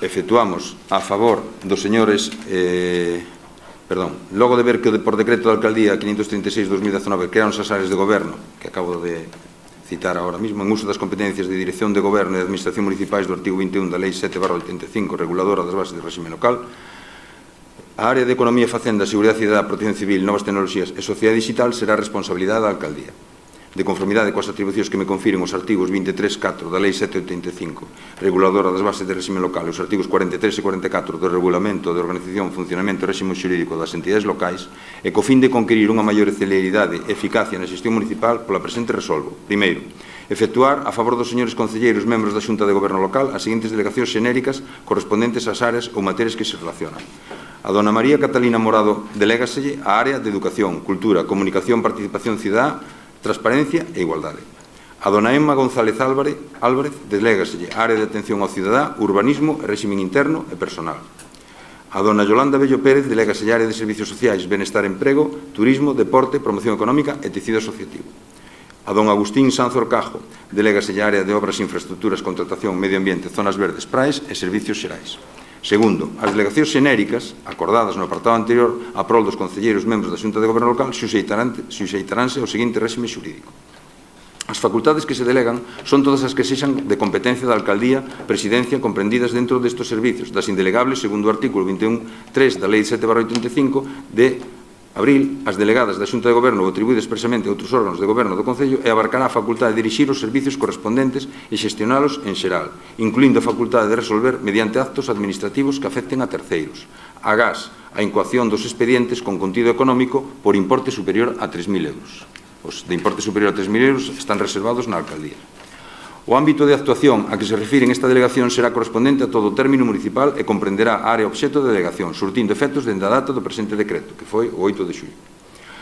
efectuamos a favor dos señores logo de ver que por decreto da Alcaldía 536/2019 crearon as áreas de goberno, que acabo de citar ahora mismo, en uso das competencias de dirección de goberno e de administración municipais do artigo 21 da Lei 7/85, reguladora das bases de réxime local, a área de Economía e Facenda, Seguridade Cidadá, Protección Civil, Novas Tecnoloxías e Sociedade Digital será responsabilidade da Alcaldía, de conformidade coas atribucións que me confiren os artigos 23.4 da Lei 785, reguladora das bases de réxime local, e os artigos 43 e 44 do Regulamento de Organización, Funcionamento e Réxime Xurídico das entidades locais, e co fin de conquerir unha maior celeridade e eficacia na xestión municipal, pola presente resolvo. Primeiro, efectuar a favor dos señores concelleiros membros da Xunta de Goberno Local as seguintes delegacións xenéricas correspondentes ás áreas ou materias que se relacionan. A dona María Catalina Morado delégaselle a área de Educación, Cultura, Comunicación, Participación Cidadá, Transparencia e Igualdade. A dona Emma González Álvarez delégaselle a área de Atención ao Cidadá, Urbanismo, Réxime Interno e Personal. A dona Yolanda Bello Pérez delégaselle a área de Servicios Sociais, Benestar e Emprego, Turismo, Deporte, Promoción Económica e Tecido Asociativo. A don Agustín Sanz Orcajo delégaselle a área de Obras, Infraestructuras, Contratación, Medio Ambiente, Zonas Verdes, Praias e Servicios Xerais. Segundo, as delegacións xenéricas, acordadas no apartado anterior a prol dos concelleiros membros da Xunta de Goberno Local, suxeitaránse ao seguinte réxime xurídico. As facultades que se delegan son todas as que sexan de competencia da Alcaldía, Presidencia, comprendidas dentro destes servicios, das indelegables, segundo o artículo 21.3 da Lei 7/85, de abril, as delegadas da Xunta de Goberno ou atribuídas expresamente a outros órganos de Goberno do Concello e abarcará a facultade de dirixir os servicios correspondentes e xestionalos en xeral, incluindo a facultade de resolver mediante actos administrativos que afecten a terceiros. Agás a incoación dos expedientes con contido económico por importe superior a 3.000 euros. Os de importe superior a 3.000 euros están reservados na alcaldía. O ámbito de actuación a que se refire esta delegación será correspondente a todo o término municipal e comprenderá a área obxecto de delegación, surtindo efectos dende a data do presente decreto, que foi o 8 de xullo.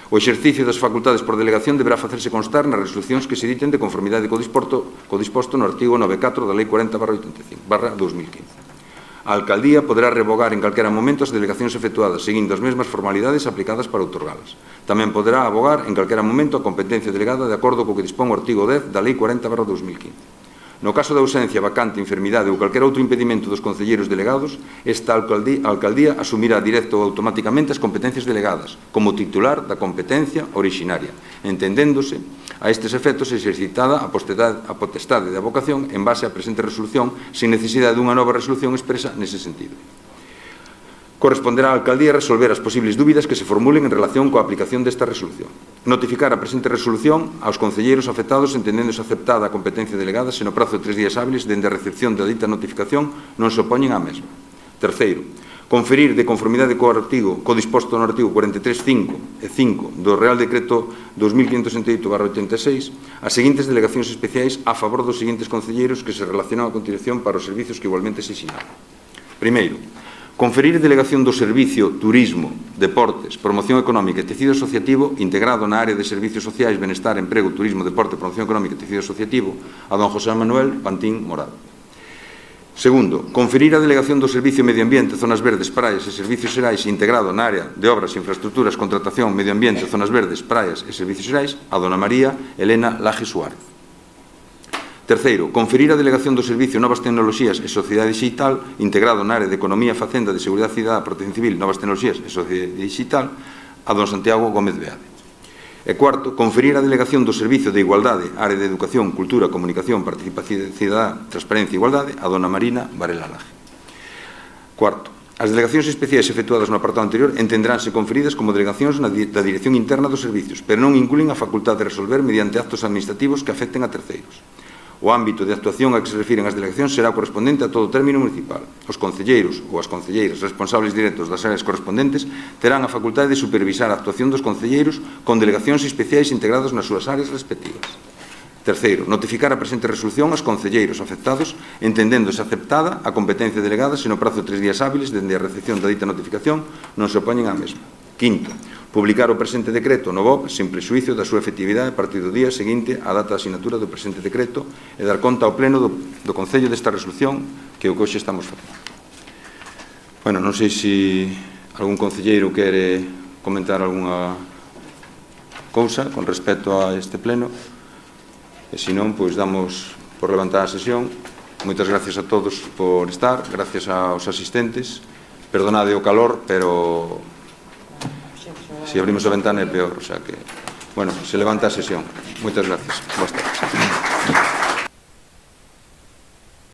O exercicio das facultades por delegación deberá facerse constar nas resolucións que se editen de conformidade co disposto no artigo 94 da Lei 40/85/2015. A alcaldía poderá revogar en calquera momento as delegacións efectuadas, seguindo as mesmas formalidades aplicadas para outorgalas. Tamén poderá abogar en calquera momento a competencia delegada de acordo co que dispón o artigo 10 da Lei 40/2015. No caso de ausencia, vacante, enfermidade ou calquer outro impedimento dos concelleiros delegados, esta alcaldía asumirá directo ou automáticamente as competencias delegadas, como titular da competencia orixinaria, entendéndose a estes efectos exercitada a potestade de avocación en base á presente resolución, sin necesidade dunha nova resolución expresa nese sentido. Corresponderá á alcaldía resolver as posibles dúbidas que se formulen en relación coa aplicación desta resolución. Notificar a presente resolución aos concelleiros afectados entendéndose aceptada a competencia delegada se no prazo de 3 días hábiles dende a recepción da dita notificación non se opoñen á mesma. Terceiro, conferir de conformidade co disposto no artigo 43.5 e 5 do Real Decreto 2568/86 as seguintes delegacións especiais a favor dos seguintes concelleiros que se relacionan a continuación para os servicios que igualmente se sinalan. Primeiro, conferir delegación do Servicio Turismo, Deportes, Promoción Económica e Tecido Asociativo integrado na área de Servicios Sociais, Benestar, Emprego, Turismo, Deporte, Promoción Económica e Tecido Asociativo a don José Manuel Pantín Morado. Segundo, conferir a delegación do Servicio Medio Ambiente, Zonas Verdes, Praias e Servicios Xerais integrado na área de Obras, Infraestructuras, Contratación, Medio Ambiente, Zonas Verdes, Praias e Servicios Xerais a dona María Elena Laje Suárez. Terceiro, conferir a delegación do Servicio Novas Tecnoloxías e Sociedade Digital integrado na área de Economía, Facenda, de Seguridade Cidadá, Protección Civil, Novas Tecnoloxías e Sociedade Digital a don Santiago Gómez Beade. E cuarto, conferir a delegación do Servicio de Igualdade, área de Educación, Cultura, Comunicación, Participación Cidadá, Transparencia e Igualdade a dona Marina Varela Laje. Cuarto, as delegacións especiais efectuadas no apartado anterior entenderánse conferidas como delegacións da Dirección Interna dos Servicios, pero non incluen a facultade de resolver mediante actos administrativos que afecten a terceiros. O ámbito de actuación a que se refiren as delegacións será correspondente a todo o término municipal. Os concelleiros ou as concelleiras responsables directos das áreas correspondentes terán a facultade de supervisar a actuación dos concelleiros con delegacións especiais integradas nas súas áreas respectivas. Terceiro, notificar a presente resolución aos concelleiros afectados entendéndose aceptada a competencia delegada se no prazo de 3 días hábiles dende a recepción da dita notificación non se opoñen á mesma. Quinto, publicar o presente decreto no BOP sen prexuízo da súa efectividade a partir do día seguinte á data de asinatura do presente decreto e dar conta ao pleno do Concello desta resolución que é o que hoxe estamos facendo. Bueno, non sei se algún concelleiro quere comentar algunha cousa con respecto a este pleno e se non, pois damos por levantada a sesión. Moitas gracias a todos por estar, gracias aos asistentes, perdonade o calor, pero si abrimos a ventana é peor, o sea que, bueno, se levanta a sesión. Moitas gracias. Boas tardes.